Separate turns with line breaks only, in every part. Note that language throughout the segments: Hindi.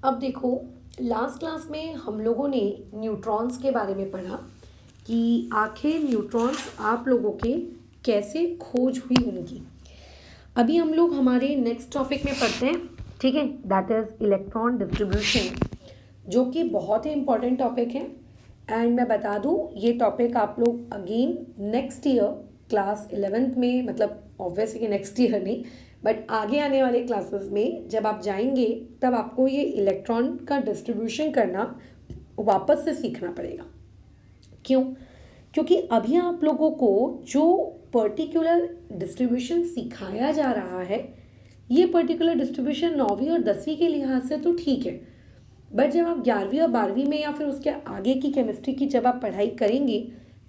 अब देखो, लास्ट क्लास में हम लोगों ने न्यूट्रॉन्स के बारे में पढ़ा कि आखिर न्यूट्रॉन्स आप लोगों के कैसे खोज हुई उनकी। अभी हम लोग हमारे नेक्स्ट टॉपिक में पढ़ते हैं, ठीक है, दैट इज़ इलेक्ट्रॉन डिस्ट्रीब्यूशन, जो कि बहुत ही इम्पॉर्टेंट टॉपिक है। एंड मैं बता दूँ, ये टॉपिक आप लोग again next year class 11th में, मतलब ऑब्वियसली नेक्स्ट ईयर नहीं, बट आगे आने वाले क्लासेस में जब आप जाएंगे तब आपको ये इलेक्ट्रॉन का डिस्ट्रीब्यूशन करना वापस से सीखना पड़ेगा। क्यों? क्योंकि अभी आप लोगों को जो पर्टिकुलर डिस्ट्रीब्यूशन सिखाया जा रहा है, ये पर्टिकुलर डिस्ट्रीब्यूशन 9वीं और 10वीं के लिहाज से तो ठीक है, बट जब आप 11वीं और 12वीं में या फिर उसके आगे की केमिस्ट्री की जब आप पढ़ाई करेंगे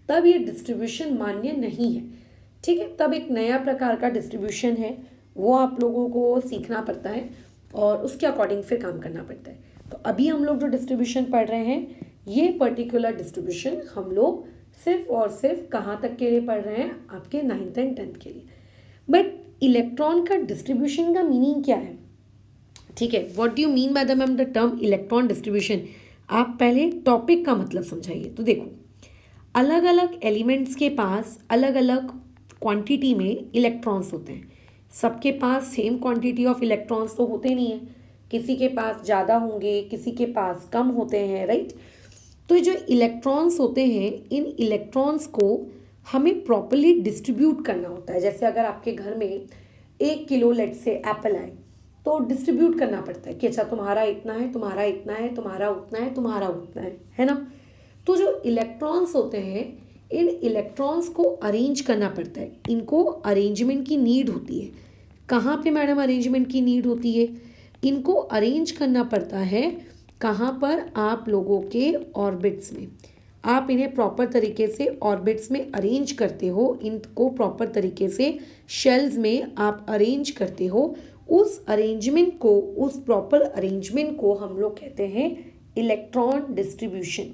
तब ये डिस्ट्रीब्यूशन मान्य नहीं है, ठीक है। तब एक नया प्रकार का डिस्ट्रीब्यूशन है, वो आप लोगों को सीखना पड़ता है और उसके अकॉर्डिंग फिर काम करना पड़ता है। तो अभी हम लोग जो डिस्ट्रीब्यूशन पढ़ रहे हैं, ये पर्टिकुलर डिस्ट्रीब्यूशन हम लोग सिर्फ और सिर्फ कहाँ तक के लिए पढ़ रहे हैं? आपके 9th एंड 10th के लिए। बट इलेक्ट्रॉन का डिस्ट्रीब्यूशन का मीनिंग क्या है? ठीक है, what do you mean by the ma'am the term electron distribution? आप पहले टॉपिक का मतलब समझाइए। तो देखो, अलग अलग एलिमेंट्स के पास अलग अलग क्वांटिटी में इलेक्ट्रॉन्स होते हैं। सबके पास सेम क्वांटिटी ऑफ इलेक्ट्रॉन्स तो होते नहीं हैं, किसी के पास ज़्यादा होंगे, किसी के पास कम होते हैं, राइट। तो जो इलेक्ट्रॉन्स होते हैं, इन इलेक्ट्रॉन्स को हमें प्रॉपरली डिस्ट्रीब्यूट करना होता है। जैसे अगर आपके घर में 1 किलो लेट से एप्पल आए तो डिस्ट्रीब्यूट करना पड़ता है कि अच्छा तुम्हारा इतना है, तुम्हारा इतना है, तुम्हारा उतना है, तुम्हारा उतना है ना। तो जो इलेक्ट्रॉन्स होते हैं, इन इलेक्ट्रॉन्स को अरेंज करना पड़ता है, इनको अरेंजमेंट की नीड होती है। कहाँ पे मैडम अरेंजमेंट की नीड होती है? इनको अरेंज करना पड़ता है कहाँ पर? आप लोगों के ऑर्बिट्स में। आप इन्हें प्रॉपर तरीके से ऑर्बिट्स में अरेंज करते हो, इनको प्रॉपर तरीके से शेल्स में आप अरेंज करते हो। उस अरेंजमेंट को, उस प्रॉपर अरेंजमेंट को हम लोग कहते हैं इलेक्ट्रॉन डिस्ट्रीब्यूशन,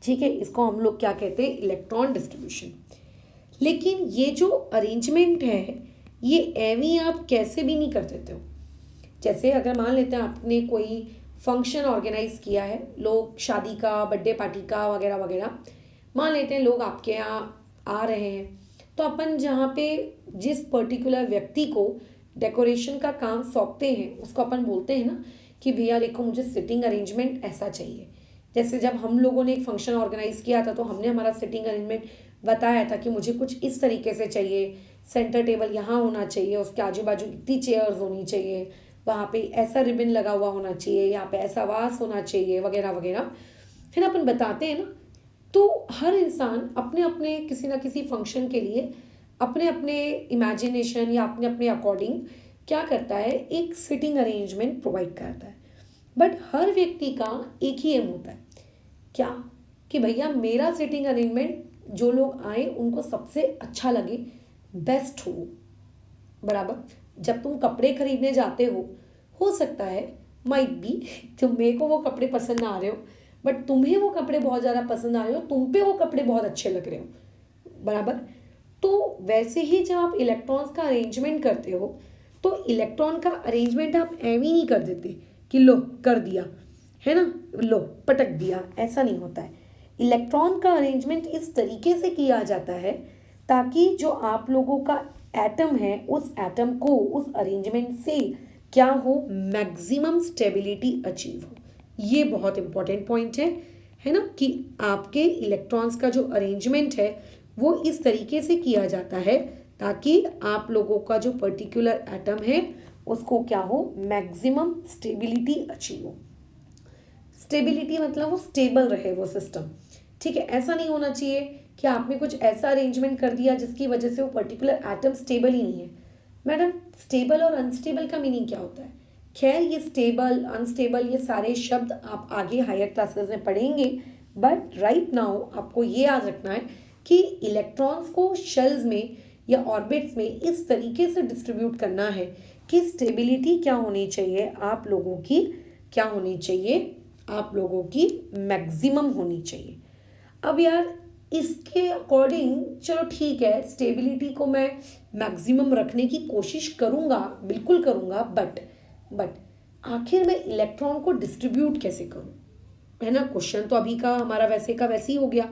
ठीक है। इसको हम लोग क्या कहते हैं? Electron distribution. लेकिन ये जो अरेंजमेंट है, ये एवं आप कैसे भी नहीं कर देते हो। जैसे अगर मान लेते हैं आपने कोई फंक्शन ऑर्गेनाइज किया है, लोग शादी का, बर्थडे पार्टी का वगैरह वगैरह, मान लेते हैं लोग आपके यहाँ आ रहे हैं, तो अपन जहाँ पे जिस पर्टिकुलर व्यक्ति को डेकोरेशन का काम सौंपते हैं, उसको अपन बोलते हैं ना कि भैया देखो मुझे सिटिंग अरेंजमेंट ऐसा चाहिए। जैसे जब हम लोगों ने एक फंक्शन ऑर्गेनाइज किया था तो हमने हमारा सिटिंग अरेंजमेंट बताया था कि मुझे कुछ इस तरीके से चाहिए, सेंटर टेबल यहाँ होना चाहिए, उसके आजू बाजू इतनी चेयर्स होनी चाहिए, वहाँ पे ऐसा रिबन लगा हुआ होना चाहिए, यहाँ पे ऐसा वास होना चाहिए, वगैरह वगैरह, है ना। अपन बताते हैं ना। तो हर इंसान अपने अपने किसी ना किसी फंक्शन के लिए अपने अपने इमेजिनेशन या अपने अपने अकॉर्डिंग क्या करता है, एक सिटिंग अरेंजमेंट प्रोवाइड करता है। बट हर व्यक्ति का एक ही एम होता है, क्या? कि भैया मेरा सिटिंग अरेंजमेंट जो लोग आए उनको सबसे अच्छा लगे, बेस्ट हो। बराबर। जब तुम कपड़े खरीदने जाते हो सकता है माइट बी मेरे को वो कपड़े पसंद ना आ रहे हो, बट तुम्हें वो कपड़े बहुत ज़्यादा पसंद आ रहे हो, तुम पे वो कपड़े बहुत अच्छे लग रहे हो, बराबर। तो वैसे ही जब आप इलेक्ट्रॉन्स का अरेंजमेंट करते हो, तो इलेक्ट्रॉन का अरेंजमेंट आप एवं नहीं कर देते कि लो कर दिया, है ना, लो पटक दिया, ऐसा नहीं होता है। इलेक्ट्रॉन का अरेंजमेंट इस तरीके से किया जाता है ताकि जो आप लोगों का एटम है, उस एटम को उस अरेंजमेंट से क्या हो, मैक्सिमम स्टेबिलिटी अचीव हो। ये बहुत इंपॉर्टेंट पॉइंट है ना, कि आपके इलेक्ट्रॉन्स का जो अरेंजमेंट है वो इस तरीके से किया जाता है ताकि आप लोगों का जो पर्टिकुलर एटम है उसको क्या हो, मैक्सिमम स्टेबिलिटी अचीव हो। स्टेबिलिटी मतलब वो स्टेबल रहे वो सिस्टम, ठीक है। ऐसा नहीं होना चाहिए कि आपने कुछ ऐसा अरेंजमेंट कर दिया जिसकी वजह से वो पर्टिकुलर एटम स्टेबल ही नहीं है। मैडम, स्टेबल और अनस्टेबल का मीनिंग क्या होता है? खैर, ये स्टेबल अनस्टेबल ये सारे शब्द आप आगे हायर क्लासेस में पढ़ेंगे, बट राइट नाउ आपको ये याद रखना है कि इलेक्ट्रॉन्स को शेल्स में या ऑर्बिट्स में इस तरीके से डिस्ट्रीब्यूट करना है कि स्टेबिलिटी क्या होनी चाहिए, आप लोगों की क्या होनी चाहिए, आप लोगों की मैक्सिमम होनी चाहिए। अब यार इसके अकॉर्डिंग चलो ठीक है, स्टेबिलिटी को मैं मैक्सिमम रखने की कोशिश करूँगा, बिल्कुल करूँगा, बट आखिर मैं इलेक्ट्रॉन को डिस्ट्रीब्यूट कैसे करूं, है ना। क्वेश्चन तो अभी का हमारा वैसे का वैसे ही हो गया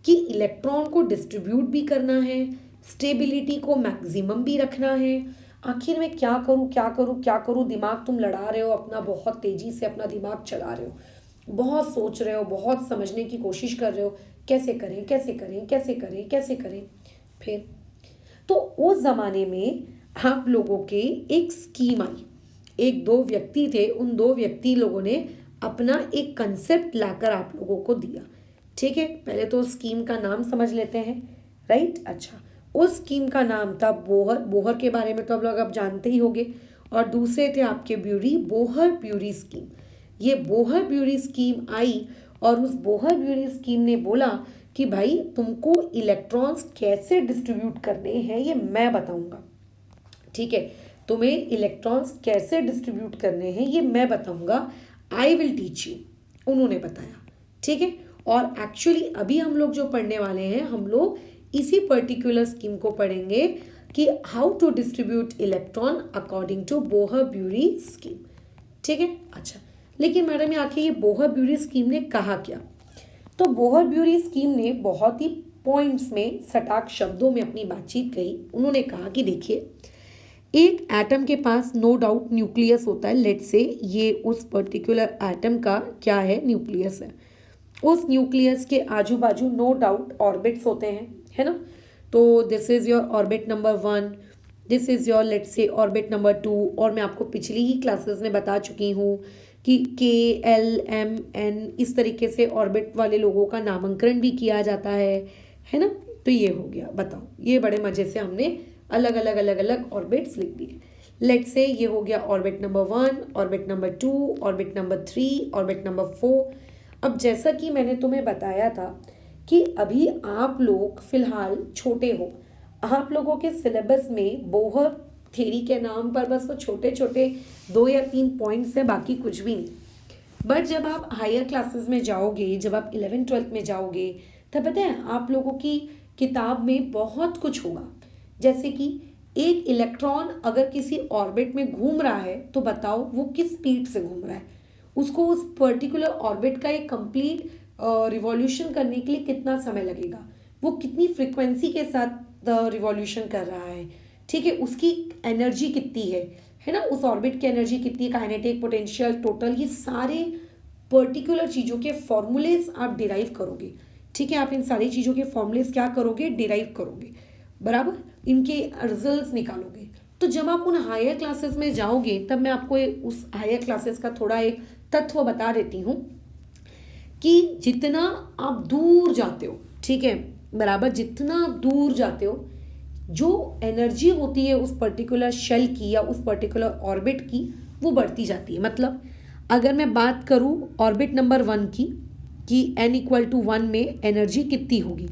कि इलेक्ट्रॉन को डिस्ट्रीब्यूट भी करना है, स्टेबिलिटी को मैक्सिमम भी रखना है। आखिर मैं क्या करूं क्या करूं क्या करूं, दिमाग तुम लड़ा रहे हो अपना, बहुत तेजी से अपना दिमाग चला रहे हो, बहुत सोच रहे हो, बहुत समझने की कोशिश कर रहे हो, कैसे करें कैसे करें कैसे करें कैसे करें। फिर तो उस ज़माने में आप लोगों के एक स्कीम आई, एक दो व्यक्ति थे, उन दो व्यक्ति लोगों ने अपना एक कंसेप्ट लाकर आप लोगों को दिया। ठीक है, पहले तो स्कीम का नाम समझ लेते हैं, राइट। अच्छा, उस स्कीम का नाम था बोहर। बोहर के बारे में तो आप लोग अब जानते ही होंगे। और दूसरे थे आपके ब्यूरी, बोहर ब्यूरी स्कीम। ये बोहर ब्यूरी स्कीम आई और उस बोहर ब्यूरी स्कीम ने बोला कि भाई तुमको इलेक्ट्रॉन्स कैसे डिस्ट्रीब्यूट करने हैं ये मैं बताऊंगा। ठीक है, तुम्हें इलेक्ट्रॉन्स कैसे डिस्ट्रीब्यूट करने हैं ये मैं बताऊंगा, आई विल टीच यू, उन्होंने बताया। ठीक है, और एक्चुअली अभी हम लोग जो पढ़ने वाले हैं, हम लोग इसी पर्टिकुलर स्कीम को पढ़ेंगे कि how to distribute electron according to Bohr Bury scheme. ठीक है। अच्छा, लेकिन मैडम आखिर ये बोहर ब्यूरी स्कीम ने कहा क्या? तो बोहर ब्यूरी स्कीम ने बहुत ही पॉइंट्स में, सटाक शब्दों में अपनी बातचीत कही। उन्होंने कहा कि देखिए, एक एटम के पास नो डाउट न्यूक्लियस होता है। लेट से ये उस पर्टिकुलर एटम का क्या है, न्यूक्लियस है। उस न्यूक्लियस के आजू बाजू नो डाउट ऑर्बिट्स होते हैं, है ना। तो this is your orbit number 1, this is your let say orbit number 2। और मैं आपको पिछली ही क्लासेस में बता चुकी हूँ कि KLMN इस तरीके से ऑर्बिट वाले लोगों का नामांकन भी किया जाता है ना। तो ये हो गया, बताओ, ये बड़े मज़े से हमने अलग अलग अलग अलग ऑर्बिट्स लिख दिए। लेट से ये हो गया orbit number 1, orbit number 2, orbit number 3, orbit number 4। अब जैसा कि मैंने तुम्हें बताया था कि अभी आप लोग फिलहाल छोटे हो, आप लोगों के सिलेबस में बोहर थ्योरी के नाम पर बस वो छोटे छोटे 2 या 3 पॉइंट्स हैं, बाकी कुछ भी नहीं। बट जब आप हायर क्लासेस में जाओगे, जब आप 11th-12th में जाओगे, तब पता है आप लोगों की किताब में बहुत कुछ होगा। जैसे कि एक इलेक्ट्रॉन अगर किसी ऑर्बिट में घूम रहा है तो बताओ वो किस स्पीड से घूम रहा है, उसको उस पर्टिकुलर ऑर्बिट का एक कंप्लीट रिवॉल्यूशन करने के लिए कितना समय लगेगा, वो कितनी फ्रीक्वेंसी के साथ रिवॉल्यूशन कर रहा है। ठीक है, उसकी एनर्जी कितनी है ना, उस ऑर्बिट की एनर्जी कितनी है, काइनेटिक, पोटेंशियल, टोटल, ये सारे पर्टिकुलर चीज़ों के फॉर्मूलेस आप डिराइव करोगे। ठीक है, आप इन सारी चीज़ों के फॉर्मूलेस क्या करोगे, डिराइव करोगे, बराबर, इनके रिजल्ट्स निकालोगे। तो जब आप उन हायर क्लासेस में जाओगे तब मैं आपको उस हायर क्लासेस का थोड़ा एक तत्व बता देती हूँ कि जितना आप दूर जाते हो, ठीक है, बराबर, जितना दूर जाते हो, जो एनर्जी होती है उस पर्टिकुलर शेल की या उस पर्टिकुलर ऑर्बिट की, वो बढ़ती जाती है। मतलब अगर मैं बात करूँ ऑर्बिट नंबर 1 की कि n=1 में एनर्जी कितनी होगी,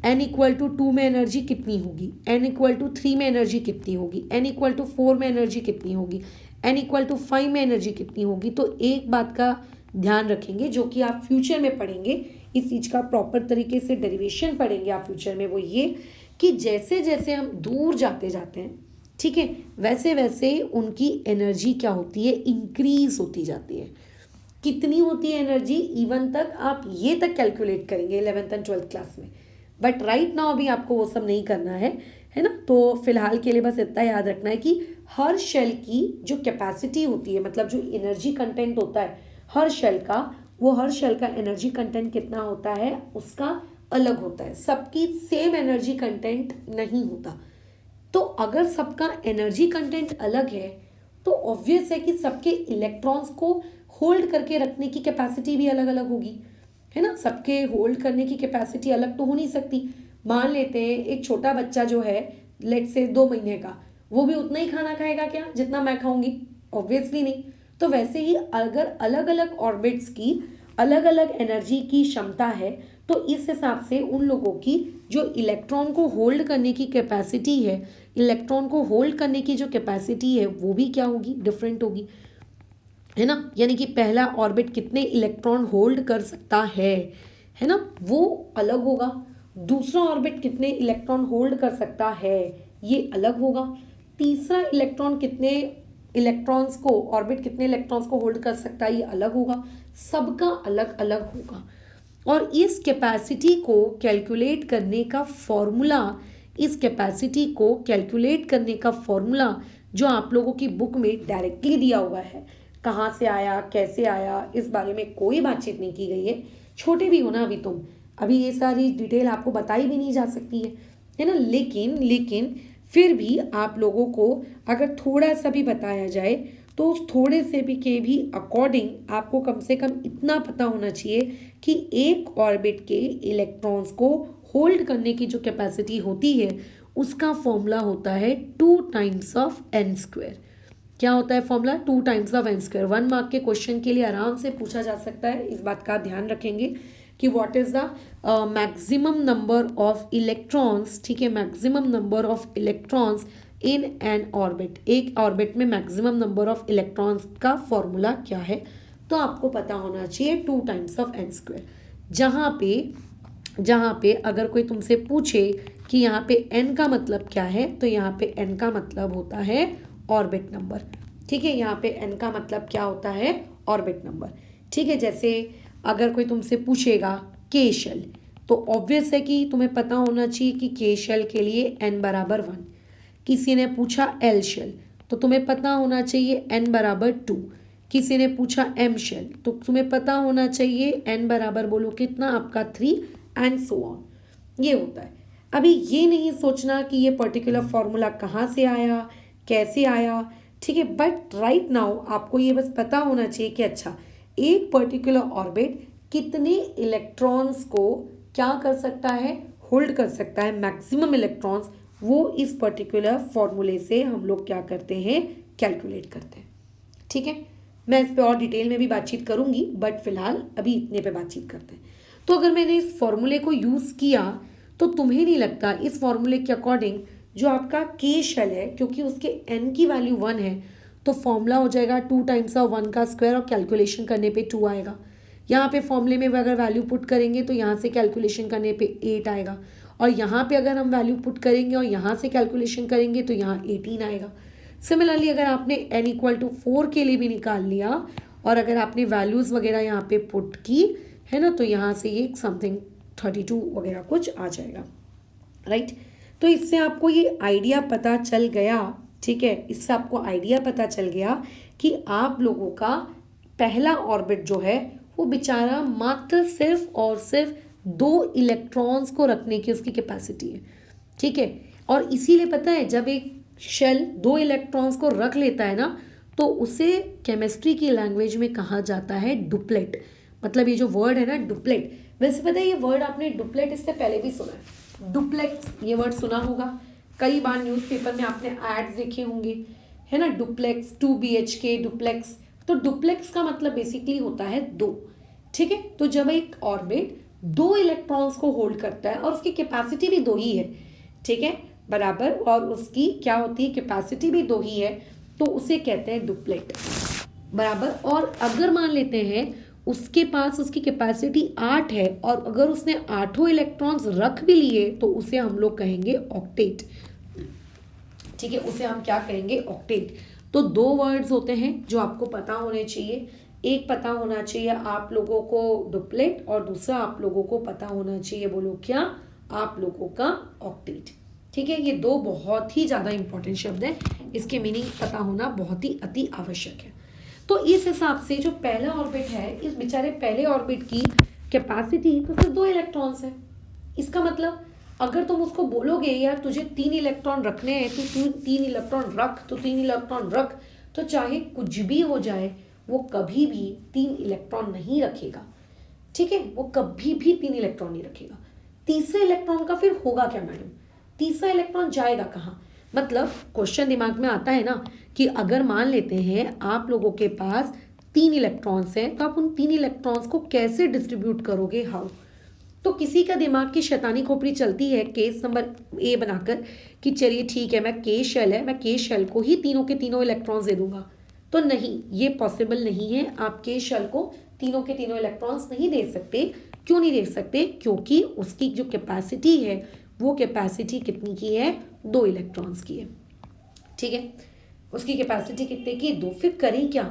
n=2 में एनर्जी कितनी होगी, n=3 में एनर्जी कितनी होगी, n=4 में एनर्जी कितनी होगी, n=5 में एनर्जी कितनी होगी। तो एक बात का ध्यान रखेंगे जो कि आप फ्यूचर में पढ़ेंगे, इस चीज़ का प्रॉपर तरीके से डेरिवेशन पढ़ेंगे आप फ्यूचर में, वो ये कि जैसे जैसे हम दूर जाते जाते हैं, ठीक है, वैसे वैसे उनकी एनर्जी क्या होती है, इंक्रीज होती जाती है। कितनी होती है एनर्जी, इवन तक आप ये तक कैलकुलेट करेंगे 11th एंड 12th क्लास में। बट राइट नाउ अभी आपको वो सब नहीं करना है ना। तो फिलहाल के लिए बस इतना याद रखना है कि हर शेल की जो कैपेसिटी होती है, मतलब जो एनर्जी कंटेंट होता है हर शेल का, वो हर शेल का एनर्जी कंटेंट कितना होता है उसका अलग होता है। सबकी सेम एनर्जी कंटेंट नहीं होता। तो अगर सबका एनर्जी कंटेंट अलग है तो ऑब्वियस है कि सबके इलेक्ट्रॉन्स को होल्ड करके रखने की कैपेसिटी भी अलग अलग होगी, है ना। सबके होल्ड करने की कैपेसिटी अलग तो हो नहीं सकती। मान लेते हैं एक छोटा बच्चा जो है, लेट से 2 महीने का, वो भी उतना ही खाना खाएगा क्या जितना मैं खाऊंगी? ऑब्वियसली नहीं। तो वैसे ही अगर अलग अलग ऑर्बिट्स की अलग अलग एनर्जी की क्षमता है तो इस हिसाब से उन लोगों की जो इलेक्ट्रॉन को होल्ड करने की कैपेसिटी है, इलेक्ट्रॉन को होल्ड करने की जो कैपेसिटी है वो भी क्या होगी, डिफरेंट होगी, है ना। यानी कि पहला ऑर्बिट कितने इलेक्ट्रॉन होल्ड कर सकता है ना, वो अलग होगा। दूसरा ऑर्बिट कितने इलेक्ट्रॉन होल्ड कर सकता है, ये अलग होगा। तीसरा इलेक्ट्रॉन कितने इलेक्ट्रॉन्स को, ऑर्बिट कितने इलेक्ट्रॉन्स को होल्ड कर सकता है, ये अलग होगा, सबका अलग अलग होगा। और इस कैपेसिटी को कैलकुलेट करने का फॉर्मूला, इस कैपेसिटी को कैलकुलेट करने का फॉर्मूला जो आप लोगों की बुक में डायरेक्टली दिया हुआ है, कहाँ से आया, कैसे आया, इस बारे में कोई बातचीत नहीं की गई है। छोटे भी हो ना अभी तुम, अभी ये सारी डिटेल आपको बताई भी नहीं जा सकती है ना। लेकिन फिर भी आप लोगों को अगर थोड़ा सा भी बताया जाए तो उस थोड़े से भी अकॉर्डिंग आपको कम से कम इतना पता होना चाहिए कि एक ऑर्बिट के इलेक्ट्रॉन्स को होल्ड करने की जो कैपेसिटी होती है उसका फॉर्मूला होता है 2 टाइम्स ऑफ n²। क्या होता है formula? 2 times of n²। 1 mark के क्वेश्चन के लिए आराम से पूछा जा सकता है, इस बात का ध्यान रखेंगे कि what is the maximum number of electrons, ठीक है, maximum number of electrons in an orbit. एक ऑर्बिट में मैक्सिमम नंबर ऑफ इलेक्ट्रॉन्स का फॉर्मूला क्या है, तो आपको पता होना चाहिए 2 टाइम्स ऑफ n²। जहाँ पे अगर कोई तुमसे पूछे कि यहाँ पे n का मतलब क्या है, तो यहाँ पे n का मतलब होता है ऑर्बिट नंबर, ठीक है। यहाँ पे n का मतलब क्या होता है? ऑर्बिट नंबर, ठीक है। जैसे अगर कोई तुमसे पूछेगा के शेल, तो ऑब्वियस है कि तुम्हें पता होना चाहिए कि के शेल के लिए n बराबर 1। किसी ने पूछा एल शेल, तो तुम्हें पता होना चाहिए n बराबर 2। किसी ने पूछा एम शेल, तो तुम्हें पता होना चाहिए n बराबर बोलो कितना आपका 3 एंड सो ऑन। ये होता है। अभी ये नहीं सोचना कि ये पर्टिकुलर फॉर्मूला कहाँ से आया, कैसे आया, ठीक है। बट राइट नाउ आपको ये बस पता होना चाहिए कि अच्छा एक पर्टिकुलर ऑर्बिट कितने इलेक्ट्रॉन्स को क्या कर सकता है, होल्ड कर सकता है, मैक्सिमम इलेक्ट्रॉन्स, वो इस पर्टिकुलर फॉर्मूले से हम लोग क्या करते हैं, कैलकुलेट करते हैं, ठीक है। मैं इस पे और डिटेल में भी बातचीत करूंगी, बट फिलहाल अभी इतने पे बातचीत करते हैं। तो अगर मैंने इस फॉर्मूले को यूज़ किया तो तुम्हें नहीं लगता इस फॉर्मूले के अकॉर्डिंग जो आपका के शेल है, क्योंकि उसके n की वैल्यू 1 है, तो फॉर्मूला हो जाएगा 2 टाइम्स ऑफ 1 का स्क्वायर और कैलकुलेशन करने पे 2 आएगा। यहाँ पे फॉर्मूले में अगर वैल्यू पुट करेंगे तो यहाँ से कैलकुलेशन करने पे 8 आएगा, और यहाँ पे अगर हम वैल्यू पुट करेंगे और यहाँ से कैलकुलेशन करेंगे तो यहाँ 18 आएगा। सिमिलरली अगर आपने n = 4 के लिए भी निकाल लिया और अगर आपने वैल्यूज़ वगैरह यहाँ पे पुट की है ना, तो यहाँ से ये समथिंग 32 वगैरह कुछ आ जाएगा, राइट। तो इससे आपको ये आइडिया पता चल गया, ठीक है, इससे आपको आइडिया पता चल गया कि आप लोगों का पहला ऑर्बिट जो है वो बेचारा मात्र सिर्फ और सिर्फ 2 इलेक्ट्रॉन्स को रखने की उसकी कैपेसिटी है, ठीक है। और इसीलिए पता है जब एक शेल 2 इलेक्ट्रॉन्स को रख लेता है ना, तो उसे केमिस्ट्री की लैंग्वेज में कहा जाता है डुप्लेट। मतलब ये जो वर्ड है ना डुप्लेट, वैसे पता है ये वर्ड आपने डुप्लेट इससे पहले भी सुना है, डुप्लेक्स ये वर्ड सुना होगा, कई बार न्यूज़पेपर में आपने एड्स देखे होंगे, है ना, डुप्लेक्स 2 BHK डुप्लेक्स। तो डुप्लेक्स का मतलब बेसिकली होता है 2, ठीक है। तो जब एक ऑर्बिट 2 इलेक्ट्रॉन्स को होल्ड करता है और उसकी कैपेसिटी भी 2 ही है, ठीक है, बराबर, और उसकी क्या होती है, कैपेसिटी भी 2 ही है, तो उसे कहते हैं डुप्लेट, बराबर। और अगर मान लेते हैं उसके पास उसकी कैपेसिटी 8 है और अगर उसने 8 इलेक्ट्रॉन्स रख भी लिए तो उसे हम लोग कहेंगे ऑक्टेट, ठीक है, उसे हम क्या कहेंगे, ऑक्टेट। तो 2 वर्ड्स होते हैं जो आपको पता होने चाहिए, एक पता होना चाहिए आप लोगों को डुप्लेट और दूसरा आप लोगों को पता होना चाहिए, बोलो क्या, आप लोगों का ऑक्टेट, ठीक है। ये 2 बहुत ही ज़्यादा इंपॉर्टेंट शब्द हैं, इसके मीनिंग पता होना बहुत ही अति आवश्यक है। तो इस हिसाब से जो पहला ऑर्बिट है, इस बेचारे पहले ऑर्बिट की कैपेसिटी तो सिर्फ 2 इलेक्ट्रॉन्स है। इसका मतलब अगर तुम उसको बोलोगे यार तुझे 3 इलेक्ट्रॉन रखने हैं, तो 3 इलेक्ट्रॉन रख, तो 3 इलेक्ट्रॉन रख, तो चाहे कुछ भी हो जाए वो कभी भी 3 इलेक्ट्रॉन नहीं रखेगा, ठीक है, वो कभी भी 3 इलेक्ट्रॉन नहीं रखेगा। तीसरे इलेक्ट्रॉन का फिर होगा क्या मैडम, तीसरा इलेक्ट्रॉन जाएगा कहाँ? मतलब क्वेश्चन दिमाग में आता है ना कि अगर मान लेते हैं आप लोगों के पास 3 इलेक्ट्रॉन्स हैं, तो आप उन 3 इलेक्ट्रॉन्स को कैसे डिस्ट्रीब्यूट करोगे, हाउ? तो किसी का दिमाग की शैतानी खोपड़ी चलती है केस नंबर ए बनाकर कि चलिए ठीक है, मैं के शेल है, मैं के शेल को ही तीनों के तीनों इलेक्ट्रॉन्स दे दूंगा। तो नहीं, ये पॉसिबल नहीं है, आप के शेल को तीनों के तीनों इलेक्ट्रॉन्स नहीं दे सकते। क्यों नहीं दे सकते? क्योंकि उसकी जो कैपेसिटी है वो कैपेसिटी कितनी की है, 2 इलेक्ट्रॉन्स की है, ठीक है। उसकी कैपेसिटी कितने की 2, फिर करें क्या।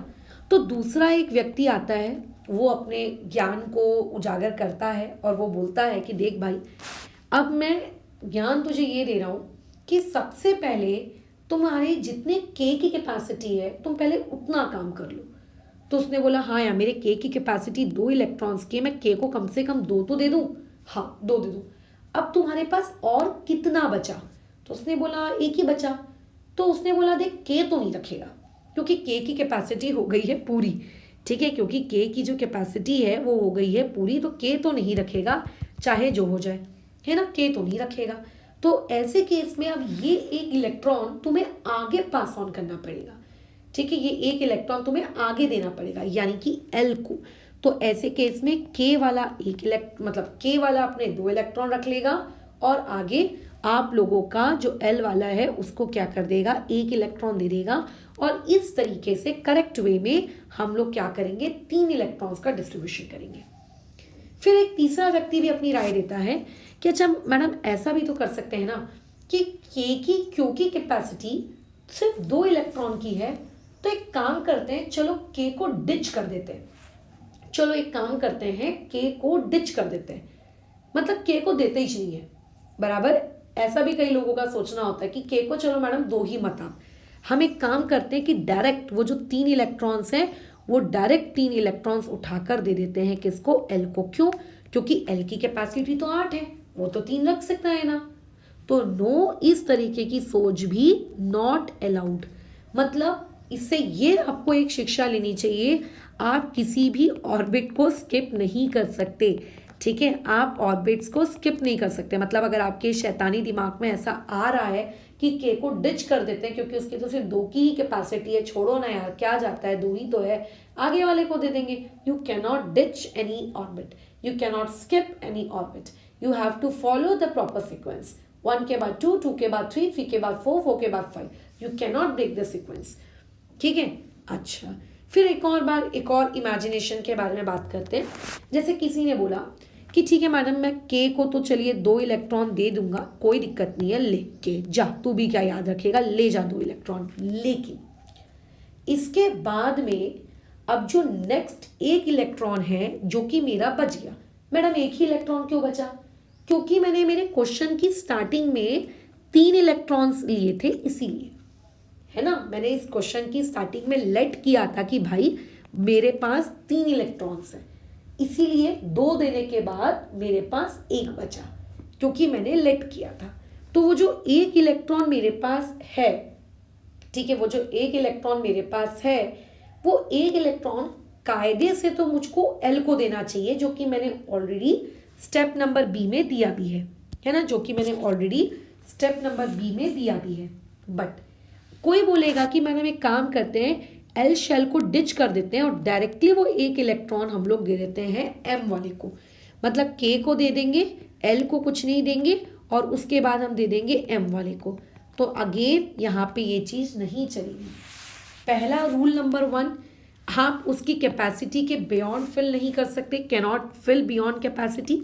तो दूसरा एक व्यक्ति आता है, वो अपने ज्ञान को उजागर करता है और वो बोलता है कि देख भाई, अब मैं ज्ञान तुझे ये दे रहा हूँ कि सबसे पहले तुम्हारे जितने के की कैपेसिटी है तुम पहले उतना काम कर लो। तो उसने बोला हाँ यार, मेरे के की कैपेसिटी 2 इलेक्ट्रॉन्स की है, मैं के को कम से कम 2 तो दे दूँ। हाँ 2 दे दूँ। अब तुम्हारे पास और कितना बचा। तो उसने बोला 1 ही बचा। तो उसने बोला देख, के तो नहीं रखेगा क्योंकि के की कैपेसिटी हो गई है पूरी। ठीक है, क्योंकि के की जो कैपेसिटी है वो हो गई है पूरी, तो के तो नहीं रखेगा चाहे जो हो जाए, है ना, के तो नहीं रखेगा। तो ऐसे केस में अब ये एक इलेक्ट्रॉन तुम्हें आगे पास ऑन करना पड़ेगा। ठीक है, ये एक इलेक्ट्रॉन तुम्हें आगे देना पड़ेगा, यानी कि एल को। तो ऐसे केस में के वाला के वाला अपने 2 इलेक्ट्रॉन रख लेगा और आगे आप लोगों का जो एल वाला है उसको क्या कर देगा, 1 इलेक्ट्रॉन दे देगा। और इस तरीके से करेक्ट वे में हम लोग क्या करेंगे, 3 इलेक्ट्रॉन्स का डिस्ट्रीब्यूशन करेंगे। फिर एक तीसरा व्यक्ति भी अपनी राय देता है कि अच्छा मैडम, ऐसा भी तो कर सकते हैं ना कि के की क्योंकि कैपेसिटी सिर्फ 2 इलेक्ट्रॉन की है, तो एक काम करते हैं, चलो के को डिच कर देते हैं। चलो एक काम करते हैं, के को डिच कर देते हैं, मतलब के को देते ही नहीं है बराबर। ऐसा भी कई लोगों का सोचना होता है कि के को चलो मैडम 2 ही मत आप, हम एक काम करते हैं कि डायरेक्ट वो जो 3 इलेक्ट्रॉन्स हैं वो डायरेक्ट 3 इलेक्ट्रॉन्स उठाकर दे देते हैं किसको, एल को। क्यों, क्योंकि एल की कैपेसिटी तो 8 है, वो तो 3 रख सकता है ना। तो नो, इस तरीके की सोच भी नॉट अलाउड। मतलब इससे ये आपको एक शिक्षा लेनी चाहिए, आप किसी भी ऑर्बिट को स्किप नहीं कर सकते। ठीक है, आप ऑर्बिट्स को स्किप नहीं कर सकते। मतलब अगर आपके शैतानी दिमाग में ऐसा आ रहा है कि के को डिच कर देते हैं क्योंकि उसकी तो सिर्फ 2 की ही कैपेसिटी है, छोड़ो ना यार, क्या जाता है, 2 ही तो है, आगे वाले को दे देंगे। You cannot ditch any orbit, you cannot skip any orbit, you have to follow the proper sequence. 1 के बाद 2, 2 के बाद 3, 3 के बाद 4, 4 के बाद 5, you cannot break the sequence. ठीक है, अच्छा फिर एक और इमेजिनेशन के बारे में बात करते हैं। जैसे किसी ने बोला कि ठीक है मैडम, मैं के को तो चलिए 2 इलेक्ट्रॉन दे दूंगा, कोई दिक्कत नहीं है, ले के जा, तू भी क्या याद रखेगा, ले जा 2 इलेक्ट्रॉन। लेकिन इसके बाद में अब जो नेक्स्ट 1 इलेक्ट्रॉन है जो कि मेरा बच गया, मैडम 1 ही इलेक्ट्रॉन क्यों बचा, क्योंकि मैंने मेरे क्वेश्चन की स्टार्टिंग में 3 इलेक्ट्रॉन्स लिए थे, इसीलिए, है ना, मैंने इस क्वेश्चन की स्टार्टिंग में लेट किया था कि भाई मेरे पास 3 इलेक्ट्रॉन्स हैं, इसीलिए 2 देने के बाद मेरे पास 1 बचा, क्योंकि मैंने लेट किया था। तो वो जो 1 इलेक्ट्रॉन मेरे पास है, ठीक है, वो जो 1 इलेक्ट्रॉन मेरे पास है, वो 1 इलेक्ट्रॉन कायदे से तो मुझको एल को देना चाहिए, जो कि मैंने ऑलरेडी स्टेप नंबर बी में दिया भी है ना, जो कि मैंने ऑलरेडी स्टेप नंबर बी में दिया भी है। बट कोई बोलेगा कि मैडम एक काम करते हैं, एल शेल को डिच कर देते हैं और डायरेक्टली वो 1 इलेक्ट्रॉन हम लोग दे देते हैं एम वाले को। मतलब के को दे देंगे, एल को कुछ नहीं देंगे और उसके बाद हम दे देंगे एम वाले को। तो अगेन यहाँ पे ये चीज़ नहीं चलेगी। पहला रूल नंबर 1, आप उसकी कैपेसिटी के बियॉन्ड फिल नहीं कर सकते, कैनॉट फिल बियॉन्ड कैपेसिटी।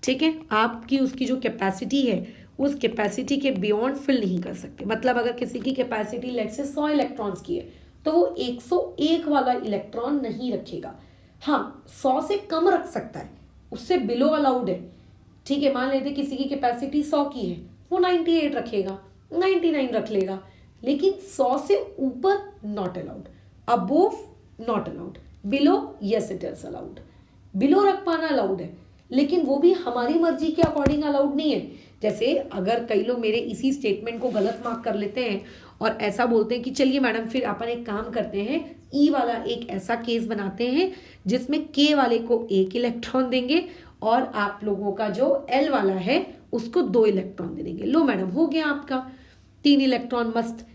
ठीक है, आपकी उसकी जो कैपेसिटी है उस कैपेसिटी के बियॉन्ड फिल नहीं कर सकते। मतलब अगर किसी की कैपेसिटी लेट से 100 इलेक्ट्रॉन्स की है तो वो 101 वाला इलेक्ट्रॉन नहीं रखेगा। हाँ, 100 से कम रख सकता है, उससे बिलो अलाउड है। ठीक है, मान लेते किसी की कैपेसिटी 100 की है, वो 98 रखेगा, 99 रख लेगा, लेकिन 100 से ऊपर not allowed, above not allowed, below yes it is allowed. Below रख पाना अलाउड है, लेकिन वो भी हमारी मर्जी के अकॉर्डिंग अलाउड नहीं है। जैसे अगर कई लोग मेरे इसी स्टेटमेंट को गलत मार्क कर लेते हैं और ऐसा बोलते हैं कि चलिए मैडम फिर अपन एक काम करते हैं, ई वाला एक ऐसा केस बनाते हैं जिसमें के वाले को 1 इलेक्ट्रॉन देंगे और आप लोगों का जो एल वाला है उसको 2 इलेक्ट्रॉन दे देंगे। लो मैडम, हो गया आपका 3 इलेक्ट्रॉन मस्त,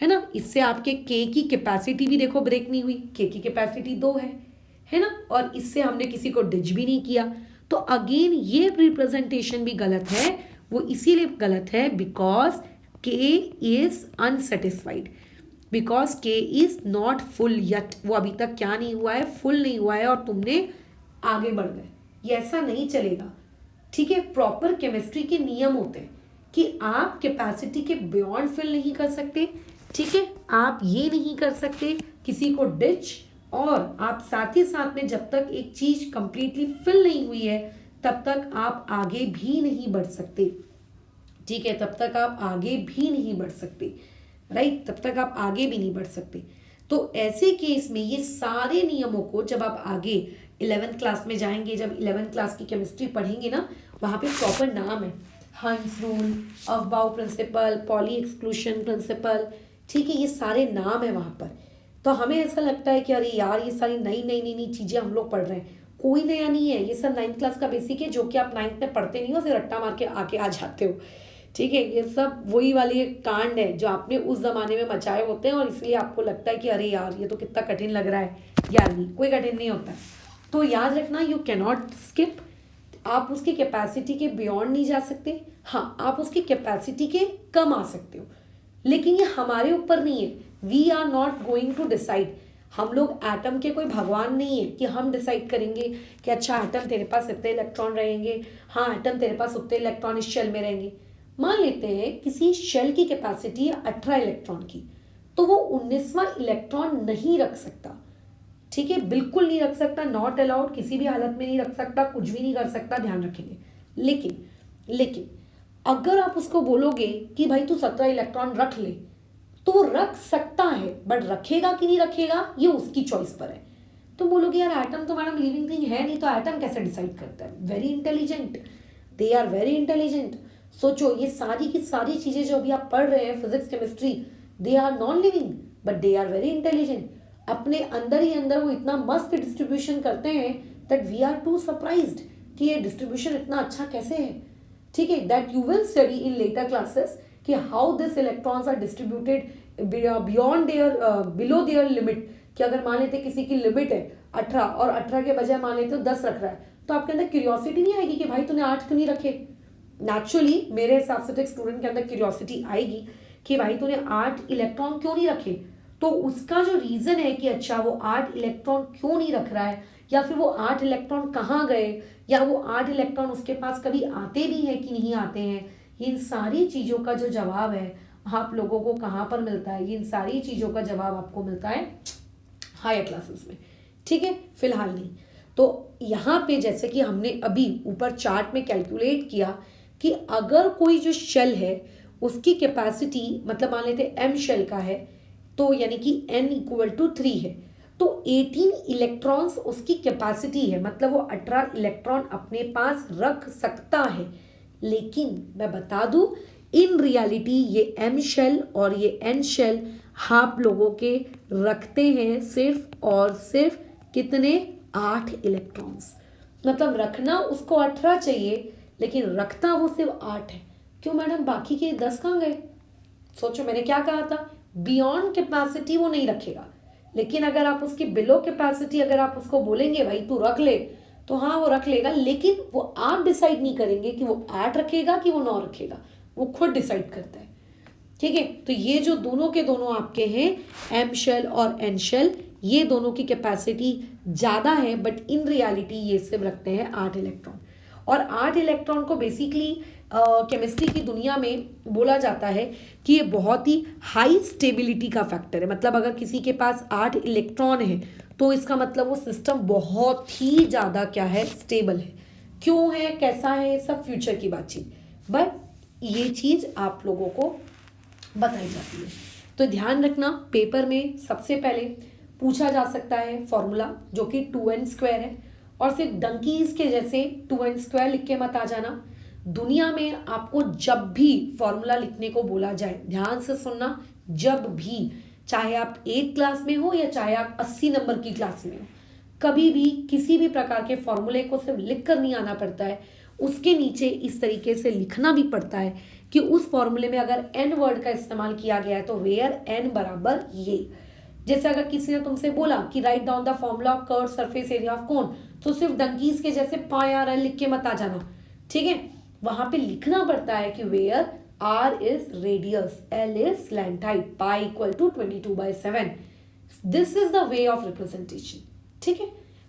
है ना। इससे आपके के की कैपेसिटी भी देखो ब्रेक नहीं हुई, के की कैपेसिटी 2 है ना, और इससे हमने किसी को डिच भी नहीं किया। तो अगेन ये रिप्रेजेंटेशन भी गलत है। वो इसीलिए गलत है बिकॉज के इज अनसेटिस्फाइड, बिकॉज के इज नॉट फुल यट। वो अभी तक क्या नहीं हुआ है, फुल नहीं हुआ है और तुमने आगे बढ़ गए, ये ऐसा नहीं चलेगा। ठीक है, प्रॉपर केमिस्ट्री के नियम होते हैं कि आप कैपेसिटी के बियॉन्ड फिल नहीं कर सकते, ठीक है, आप ये नहीं कर सकते किसी को डिच, और आप साथ ही साथ में जब तक एक चीज कंप्लीटली फिल नहीं हुई है तब तक आप आगे भी नहीं बढ़ सकते। ठीक है, तब तक आप आगे भी नहीं बढ़ सकते, राइट, तब तक आप आगे भी नहीं बढ़ सकते। तो ऐसे केस में ये सारे नियमों को जब आप आगे 11th क्लास में जाएंगे, जब 11th क्लास की केमिस्ट्री पढ़ेंगे ना, वहाँ पे प्रॉपर नाम है, Hund's rule, Aufbau principle, Pauli exclusion principle. ठीक है, ये सारे नाम है वहाँ पर। तो हमें ऐसा लगता है कि अरे यार ये सारी नई नई नई नई चीज़ें हम लोग पढ़ रहे हैं, कोई नया नहीं है, ये सब 9th क्लास का बेसिक है जो कि आप 9th में पढ़ते नहीं हो, सिर्फ रट्टा मार के आके आ जाते हो। ठीक है, ये सब वही वाली एक कांड है जो आपने उस जमाने में मचाए होते हैं, और इसलिए आपको लगता है कि अरे यार ये तो कितना कठिन लग रहा है। यार नहीं, कोई कठिन नहीं होता। तो याद रखना, यू कैनॉट स्किप। आप उसकी कैपेसिटी के बियॉन्ड नहीं जा सकते। हाँ, आप उसकी कैपेसिटी के कम आ सकते हो, लेकिन ये हमारे ऊपर नहीं है। We are not going to decide. हम लोग एटम के कोई भगवान नहीं है कि हम डिसाइड करेंगे कि अच्छा एटम तेरे पास इतने इलेक्ट्रॉन रहेंगे, हाँ एटम तेरे पास उतने इलेक्ट्रॉन इस शेल में रहेंगे। मान लेते हैं किसी शेल की कैपेसिटी है 18 इलेक्ट्रॉन की, तो वो 19वां इलेक्ट्रॉन नहीं रख सकता। ठीक है, बिल्कुल नहीं रख सकता, नॉट अलाउड, किसी भी हालत में नहीं रख सकता, कुछ भी नहीं कर सकता, ध्यान रखेंगे। लेकिन लेकिन अगर आप उसको बोलोगे कि भाई तू 17 इलेक्ट्रॉन रख ले, तो वो रख सकता है, बट रखेगा कि नहीं रखेगा ये उसकी चॉइस पर है। तो बोलोगे यार एटम तो मैडम लिविंग थिंग है नहीं, तो एटम कैसे डिसाइड करता है? Very intelligent, they are very intelligent. सोचो, ये सारी की सारी चीजें जो अभी आप पढ़ रहे हैं, physics chemistry, they are non living but they are very intelligent. अपने अंदर ही अंदर वो इतना मस्त डिस्ट्रीब्यूशन करते हैं that we are too surprised कि ये डिस्ट्रीब्यूशन इतना अच्छा कैसे है। ठीक है, that you will study in later classes कि how this electrons are distributed beyond their below their limit. कि अगर मान लेते किसी की लिमिट है 18 और 18 के बजाय मान लेते हो 10 रख रहा है, तो आपके अंदर क्यूरियोसिटी नहीं आएगी कि भाई तूने 8 क्यों नहीं रखे? नेचुरली मेरे हिसाब से तो एक स्टूडेंट के अंदर क्यूरियोसिटी आएगी कि भाई तूने 8 इलेक्ट्रॉन क्यों नहीं रखे। तो उसका जो रीजन है कि अच्छा वो 8 इलेक्ट्रॉन क्यों नहीं रख रहा है, या फिर वो 8 इलेक्ट्रॉन कहाँ गए, या वो 8 इलेक्ट्रॉन उसके पास कभी आते भी हैं कि नहीं आते हैं, इन सारी चीज़ों का जो जवाब है आप लोगों को कहाँ पर मिलता है? इन सारी चीज़ों का जवाब आपको मिलता है हायर क्लासेस में। ठीक है, फिलहाल नहीं। तो यहाँ पे जैसे कि हमने अभी ऊपर चार्ट में कैलकुलेट किया कि अगर कोई जो शेल है उसकी कैपेसिटी, मतलब मान लेते एम शेल का है, तो यानी कि n इक्वल टू 3 है, तो 18 इलेक्ट्रॉन्स उसकी कैपेसिटी है, मतलब वो 18 इलेक्ट्रॉन अपने पास रख सकता है। लेकिन मैं बता दूं, इन रियलिटी ये एम शेल और ये एन शेल आप लोगों के रखते हैं सिर्फ और सिर्फ कितने? 8 इलेक्ट्रॉन्स। मतलब रखना उसको 18 चाहिए, लेकिन रखता वो सिर्फ 8 है। क्यों मैडम, बाकी के 10 कहाँ गए? सोचो, मैंने क्या कहा था, बियॉन्ड कैपेसिटी वो नहीं रखेगा, लेकिन अगर आप उसकी बिलो कैपेसिटी अगर आप उसको बोलेंगे भाई तू रख ले, तो हाँ वो रख लेगा, लेकिन वो आप डिसाइड नहीं करेंगे कि वो 8 रखेगा कि वो 9 रखेगा, वो खुद डिसाइड करता है। ठीक है, तो ये जो दोनों के दोनों आपके हैं एम शेल और एन शेल, ये दोनों की कैपेसिटी ज़्यादा है, बट इन रियलिटी ये सिर्फ रखते हैं 8 इलेक्ट्रॉन। और 8 इलेक्ट्रॉन को बेसिकली केमिस्ट्री की दुनिया में बोला जाता है कि ये बहुत ही हाई स्टेबिलिटी का फैक्टर है। मतलब अगर किसी के पास 8 इलेक्ट्रॉन है तो इसका मतलब वो सिस्टम बहुत ही ज़्यादा क्या है, स्टेबल है। क्यों है, कैसा है, सब फ्यूचर की बातचीत, बट ये चीज़ आप लोगों को बताई जाती है। तो ध्यान रखना, पेपर में सबसे पहले पूछा जा सकता है फॉर्मूला जो कि 2n² है, और सिर्फ डंकीज के जैसे 2n² लिख के मत आ जाना। दुनिया में आपको जब भी फॉर्मूला लिखने को बोला जाए, ध्यान से सुनना, जब भी, चाहे आप 8th क्लास में हो या चाहे आप 80 नंबर की क्लास में हो, कभी भी किसी भी प्रकार के फॉर्मूले को सिर्फ लिख कर नहीं आना पड़ता है, उसके नीचे इस तरीके से लिखना भी पड़ता है कि उस फॉर्मूले में अगर n वर्ड का इस्तेमाल किया गया है तो वेयर n बराबर ये। जैसे अगर किसी ने तुमसे बोला कि write down the formula of curve surface area of cone, तो सिर्फ डंकीज के जैसे πr लिख के मत आ जाना। ठीक है, वहां पे लिखना पड़ता है कि where r is radius, l is slant height, pi equal to 22/7। This is the way of representation. ठीक है,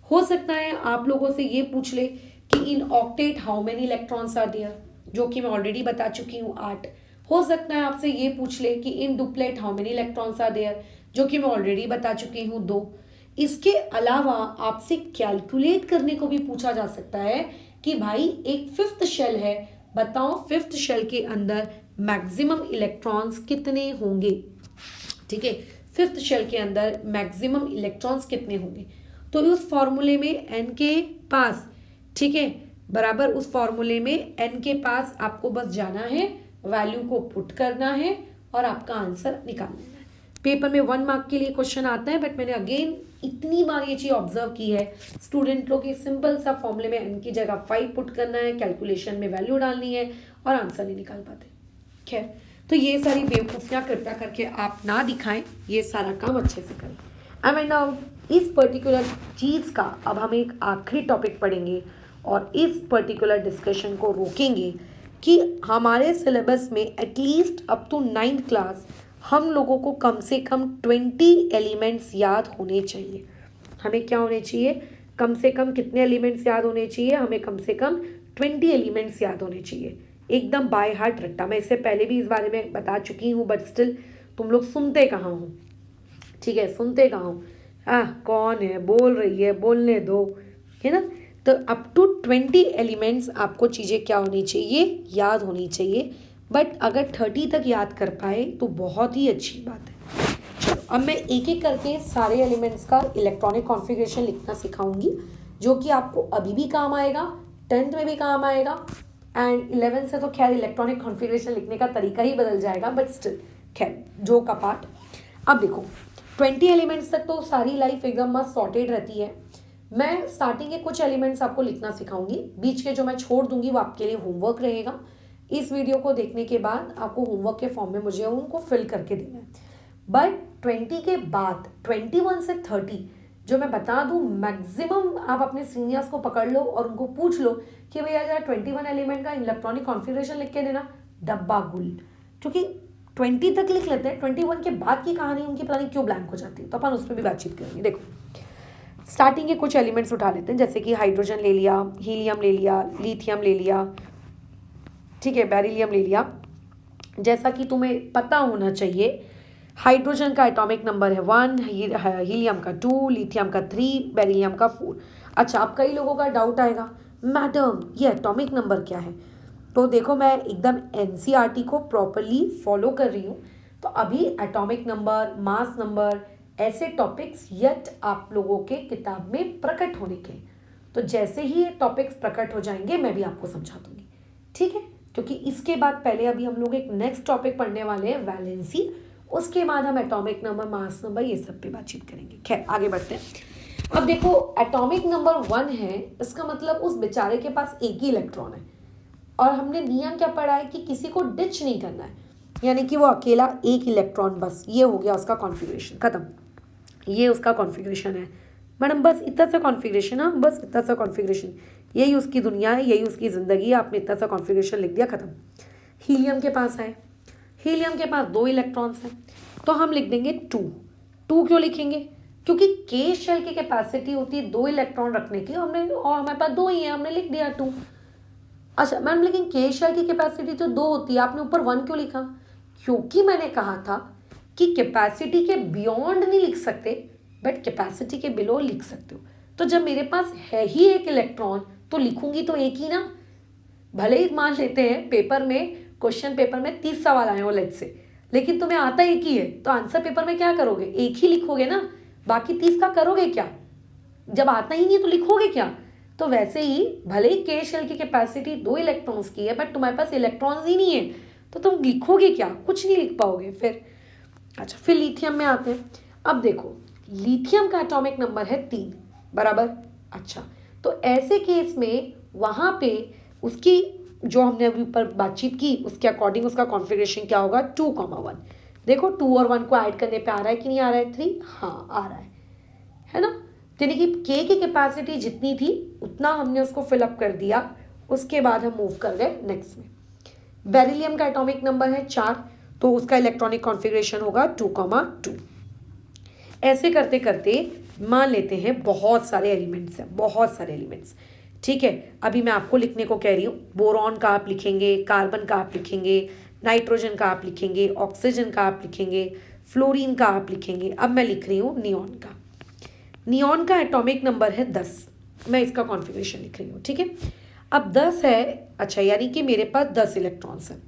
हो सकता है आप लोगों से ये पूछ ले कि in octet how many electrons are there, जो कि मैं ऑलरेडी बता चुकी हूँ 8। हो सकता है आपसे ये पूछ ले कि in duplet how many electrons are there, जो कि मैं ऑलरेडी बता चुकी हूँ 2। इसके अलावा आपसे कैलकुलेट करने को भी पूछा जा सकता है कि भाई एक फिफ्थ शेल है, बताओ फिफ्थ शेल के अंदर मैक्सिमम इलेक्ट्रॉन्स कितने होंगे। ठीक है, फिफ्थ शेल के अंदर मैक्सिमम इलेक्ट्रॉन्स कितने होंगे। तो उस फॉर्मूले में एन के पास, ठीक है, बराबर उस फॉर्मूले में एन के पास आपको बस जाना है, वैल्यू को पुट करना है और आपका आंसर निकालना है। पेपर में 1 मार्क के लिए क्वेश्चन आता है, बट मैंने अगेन इतनी बार ये चीज ऑब्जर्व की है, स्टूडेंट लोग की सिंपल सा फॉर्मूले में एन की जगह 5 पुट करना है, कैलकुलेशन में वैल्यू डालनी है और आंसर नहीं निकाल पाते। खैर, तो ये सारी बेवकूफियां कृपया करके आप ना दिखाएं, ये सारा काम अच्छे से करें। आई मीन नाउ इस पर्टिकुलर चीज का अब हम एक आखिरी टॉपिक पढ़ेंगे और इस पर्टिकुलर डिस्कशन को रोकेंगे कि हमारे सिलेबस में at least up to 9th class हम लोगों को कम से कम 20 एलिमेंट्स याद होने चाहिए। हमें क्या होने चाहिए, कम से कम कितने एलिमेंट्स याद होने चाहिए, हमें कम से कम 20 एलिमेंट्स याद होने चाहिए, एकदम बाय हार्ट रट्टा। मैं इससे पहले भी इस बारे में बता चुकी हूँ, बट स्टिल तुम लोग सुनते कहाँ हो। ठीक है, सुनते कहाँ हो, कौन है बोल रही है, बोलने दो, है ना। तो अप टू 20 एलिमेंट्स आपको चीज़ें क्या होनी चाहिए, याद होनी चाहिए। बट अगर 30 तक याद कर पाए तो बहुत ही अच्छी बात है। चलो अब मैं एक एक करके सारे एलिमेंट्स का इलेक्ट्रॉनिक कॉन्फ़िगरेशन लिखना सिखाऊंगी, जो कि आपको अभी भी काम आएगा, 10th में भी काम आएगा, एंड 11th से तो खैर इलेक्ट्रॉनिक कॉन्फ़िगरेशन लिखने का तरीका ही बदल जाएगा, बट स्टिल खैर जो का पार्ट। अब देखो 20 एलिमेंट्स तक तो सारी लाइफ एकदम मस्त सॉर्टेड रहती है। मैं स्टार्टिंग के कुछ एलिमेंट्स आपको लिखना सिखाऊंगी, बीच के जो मैं छोड़ दूंगी वो आपके लिए होमवर्क रहेगा। इस वीडियो को देखने के बाद आपको होमवर्क के फॉर्म में मुझे उनको फिल करके देना है। बट 20 के बाद 21 से 30 जो मैं बता दूं, मैक्सिमम आप अपने सीनियर्स को पकड़ लो और उनको पूछ लो कि भैया जरा 21 एलिमेंट का इलेक्ट्रॉनिक कॉन्फ़िगरेशन लिख के देना, डब्बा गुल। क्योंकि 20 तक लिख लेते हैं, 21 के बाद की कहानी उनकी पता नहीं क्यों ब्लैंक हो जाती है, तो अपन उस पर भी बातचीत करेंगे। देखो स्टार्टिंग के कुछ एलिमेंट्स उठा लेते हैं, जैसे कि हाइड्रोजन ले लिया, हीलियम ले लिया, लिथियम ले लिया, ठीक है, बेरिलियम ले लिया। जैसा कि तुम्हें पता होना चाहिए, हाइड्रोजन का एटॉमिक नंबर है 1, हीलियम का 2, लिथियम का 3, बेरिलियम का 4। अच्छा, अब कई लोगों का डाउट आएगा, मैडम ये एटॉमिक नंबर क्या है। तो देखो मैं एकदम एनसीईआरटी को प्रॉपरली फॉलो कर रही हूँ, तो अभी एटॉमिक नंबर, मास नंबर, ऐसे टॉपिक्स यट आप लोगों के किताब में प्रकट होने के। तो जैसे ही ये टॉपिक्स प्रकट हो जाएंगे मैं भी आपको समझा दूंगी, ठीक है। क्योंकि इसके बाद पहले अभी हम लोग एक नेक्स्ट टॉपिक पढ़ने वाले हैं, वैलेंसी, उसके बाद हम एटॉमिक नंबर, मास नंबर, ये सब पे बातचीत करेंगे। खैर आगे बढ़ते हैं। अब देखो एटॉमिक नंबर 1 है, इसका मतलब उस बेचारे के पास एक ही इलेक्ट्रॉन है, और हमने नियम क्या पढ़ा है कि किसी को डिच नहीं करना है, यानी कि वो अकेला एक इलेक्ट्रॉन, बस ये हो गया उसका कॉन्फ़िगरेशन, खत्म। ये उसका कॉन्फ़िगरेशन है मैडम, बस इतना सा कॉन्फ़िगरेशन, हाँ बस इतना सा कॉन्फ़िगरेशन, यही उसकी दुनिया है, यही उसकी ज़िंदगी है, आपने इतना सा कॉन्फ़िगरेशन लिख दिया, खत्म। हीलियम के पास है, हीलियम के पास 2 इलेक्ट्रॉन्स हैं, तो हम लिख देंगे 2 क्यों लिखेंगे, क्योंकि के शेल की कैपेसिटी होती है 2 इलेक्ट्रॉन रखने की, हमने और हमारे पास 2 ही है, हमने लिख दिया 2। अच्छा मैम, लेकिन के शेल की कैपेसिटी तो 2 होती है, आपने ऊपर 1 क्यों लिखा, क्योंकि मैंने कहा था कि कैपेसिटी के बियॉन्ड नहीं लिख सकते, बट कैपेसिटी के बिलो लिख सकते हो। तो जब मेरे पास है ही एक इलेक्ट्रॉन तो लिखूंगी तो एक ही ना। भले ही मान लेते हैं पेपर में, क्वेश्चन पेपर में 30 सवाल आए हो लेट से, लेकिन तुम्हें आता एक ही है, तो आंसर पेपर में क्या करोगे, एक ही लिखोगे ना, बाकी 30 का करोगे क्या, जब आता ही नहीं तो लिखोगे क्या। तो वैसे ही भले ही के शेल की कैपेसिटी 2 इलेक्ट्रॉन्स की है, बट तुम्हारे पास इलेक्ट्रॉन्स ही नहीं है, तो तुम लिखोगे क्या, कुछ नहीं लिख पाओगे फिर। अच्छा, फिर लिथियम में आते हैं। अब देखो लिथियम का एटॉमिक नंबर है 3, बराबर। अच्छा, तो ऐसे केस में वहाँ पे उसकी जो हमने अभी ऊपर बातचीत की उसके अकॉर्डिंग उसका कॉन्फ़िगरेशन क्या होगा, 2,1। देखो 2 और 1 को ऐड करने पे आ रहा है कि नहीं आ रहा है, 3, हाँ आ रहा है ना। यानी कि के की कैपेसिटी जितनी थी उतना हमने उसको फिलअप कर दिया। उसके बाद हम मूव कर गए नेक्स्ट में। बेरिलियम का एटॉमिक नंबर है 4, तो उसका इलेक्ट्रॉनिक कॉन्फ़िगरेशन होगा 2,2। ऐसे करते करते मान लेते हैं बहुत सारे एलिमेंट्स हैं, बहुत सारे एलिमेंट्स, ठीक है। अभी मैं आपको लिखने को कह रही हूँ, बोरॉन का आप लिखेंगे, कार्बन का आप लिखेंगे, नाइट्रोजन का आप लिखेंगे, ऑक्सीजन का आप लिखेंगे, फ्लोरीन का आप लिखेंगे। अब मैं लिख रही हूँ नियॉन का। नियॉन का एटॉमिक नंबर है 10। मैं इसका कॉन्फ़िगरेशन लिख रही हूँ, ठीक है। अब 10 है, अच्छा, यानी कि मेरे पास 10 इलेक्ट्रॉन्स हैं।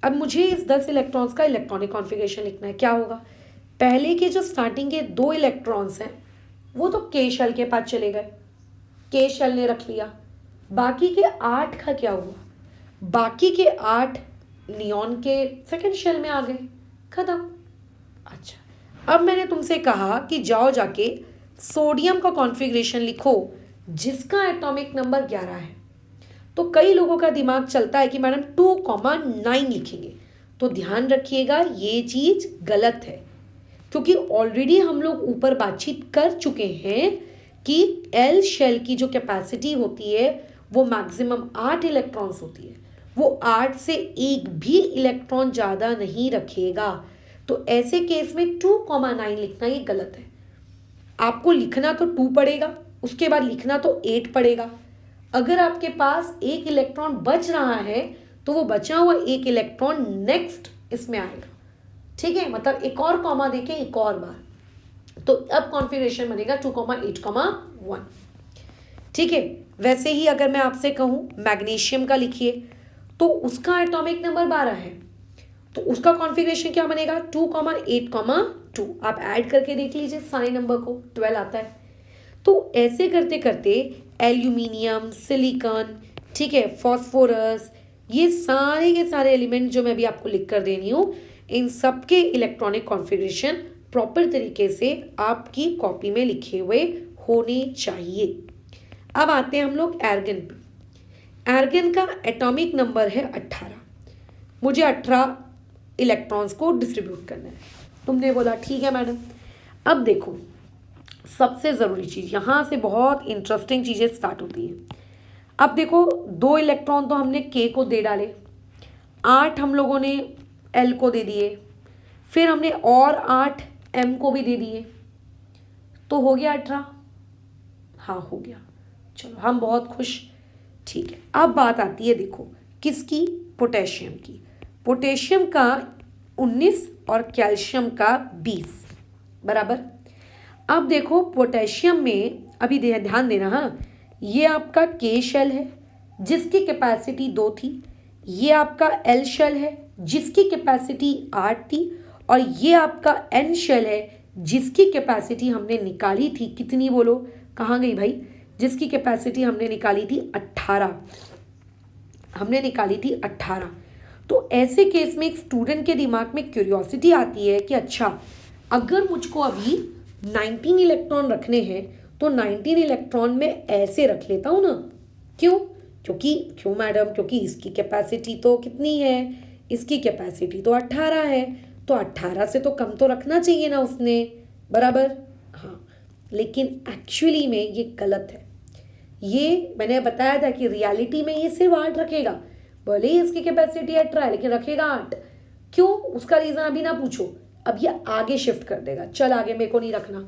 अब मुझे इस 10 इलेक्ट्रॉन्स का इलेक्ट्रॉनिक कॉन्फ़िगरेशन लिखना है। क्या होगा, पहले के जो स्टार्टिंग के 2 इलेक्ट्रॉन्स हैं वो तो के शेल के पास चले गए, के शेल ने रख लिया। बाकी के 8 का क्या हुआ, बाकी के 8 नियॉन के सेकंड शेल में आ गए, खत्म। अच्छा, अब मैंने तुमसे कहा कि जाओ जाके सोडियम का कॉन्फ़िगरेशन लिखो जिसका एटॉमिक नंबर 11 है। तो कई लोगों का दिमाग चलता है कि मैडम 2,9 लिखेंगे। तो ध्यान रखिएगा ये चीज़ गलत है, क्योंकि ऑलरेडी हम लोग ऊपर बातचीत कर चुके हैं कि एल शेल की जो कैपेसिटी होती है वो मैक्सिमम 8 इलेक्ट्रॉन्स होती है। वो 8 से एक भी इलेक्ट्रॉन ज़्यादा नहीं रखेगा। तो ऐसे केस में 2,9 लिखना ये गलत है। आपको लिखना तो 2 पड़ेगा, उसके बाद लिखना तो 8 पड़ेगा। अगर आपके पास एक इलेक्ट्रॉन बच रहा है तो वो बचा हुआ एक इलेक्ट्रॉन नेक्स्ट इसमें आएगा, ठीक है। मतलब एक और कॉमा देके एक और बार, तो अब कॉन्फ़िगरेशन बनेगा 2,8,1, ठीक है। वैसे ही अगर मैं आपसे कहूं मैग्नीशियम का लिखिए तो उसका एटॉमिक नंबर 12 है, तो उसका कॉन्फ़िगरेशन क्या बनेगा 2,8,2। आप ऐड करके देख लीजिए सारे नंबर को, 12 आता है। तो ऐसे करते करते एल्यूमिनियम, सिलिकॉन, ठीक है, फॉस्फोरस, ये सारे के सारे एलिमेंट जो मैं भी आपको लिख कर दे रही हूँ, इन सब के इलेक्ट्रॉनिक कॉन्फ़िगरेशन प्रॉपर तरीके से आपकी कॉपी में लिखे हुए होने चाहिए। अब आते हैं हम लोग एर्गन पे। एर्गन का एटॉमिक नंबर है 18। मुझे 18 इलेक्ट्रॉन्स को डिस्ट्रीब्यूट करना है। तुमने बोला ठीक है मैडम। अब देखो, सबसे ज़रूरी चीज़, यहाँ से बहुत इंटरेस्टिंग चीज़ें स्टार्ट होती हैं। अब देखो, 2 इलेक्ट्रॉन तो हमने के को दे डाले, 8 हम लोगों ने एल को दे दिए, फिर हमने और 8 एम को भी दे दिए, तो हो गया 18। हाँ हो गया, चलो हम बहुत खुश, ठीक है। अब बात आती है देखो किसकी, पोटेशियम की। पोटेशियम का 19 और कैल्शियम का 20 बराबर। अब देखो पोटेशियम में अभी ध्यान देना, हाँ, ये आपका के शेल है जिसकी कैपेसिटी 2 थी, ये आपका एल शेल है जिसकी कैपेसिटी 8 थी, और ये आपका एन शेल है जिसकी कैपेसिटी हमने निकाली थी कितनी, बोलो कहाँ गई भाई, जिसकी कैपेसिटी हमने निकाली थी 18, हमने निकाली थी 18। तो ऐसे केस में एक स्टूडेंट के दिमाग में क्यूरियोसिटी आती है कि अच्छा, अगर मुझको अभी 19 इलेक्ट्रॉन रखने हैं तो 19 इलेक्ट्रॉन में ऐसे रख लेता हूँ ना, क्यों, क्यों मैडम, क्योंकि इसकी कैपेसिटी तो कितनी है, इसकी कैपेसिटी तो 18 है, तो 18 से तो कम तो रखना चाहिए ना उसने, बराबर। हाँ, लेकिन एक्चुअली में ये गलत है। ये मैंने बताया था कि रियलिटी में ये सिर्फ 8 रखेगा, भले ही इसकी कैपेसिटी 18 है लेकिन रखेगा 8। क्यों, उसका रीज़न अभी ना पूछो, अब ये आगे शिफ्ट कर देगा, चल आगे मेरे को नहीं रखना।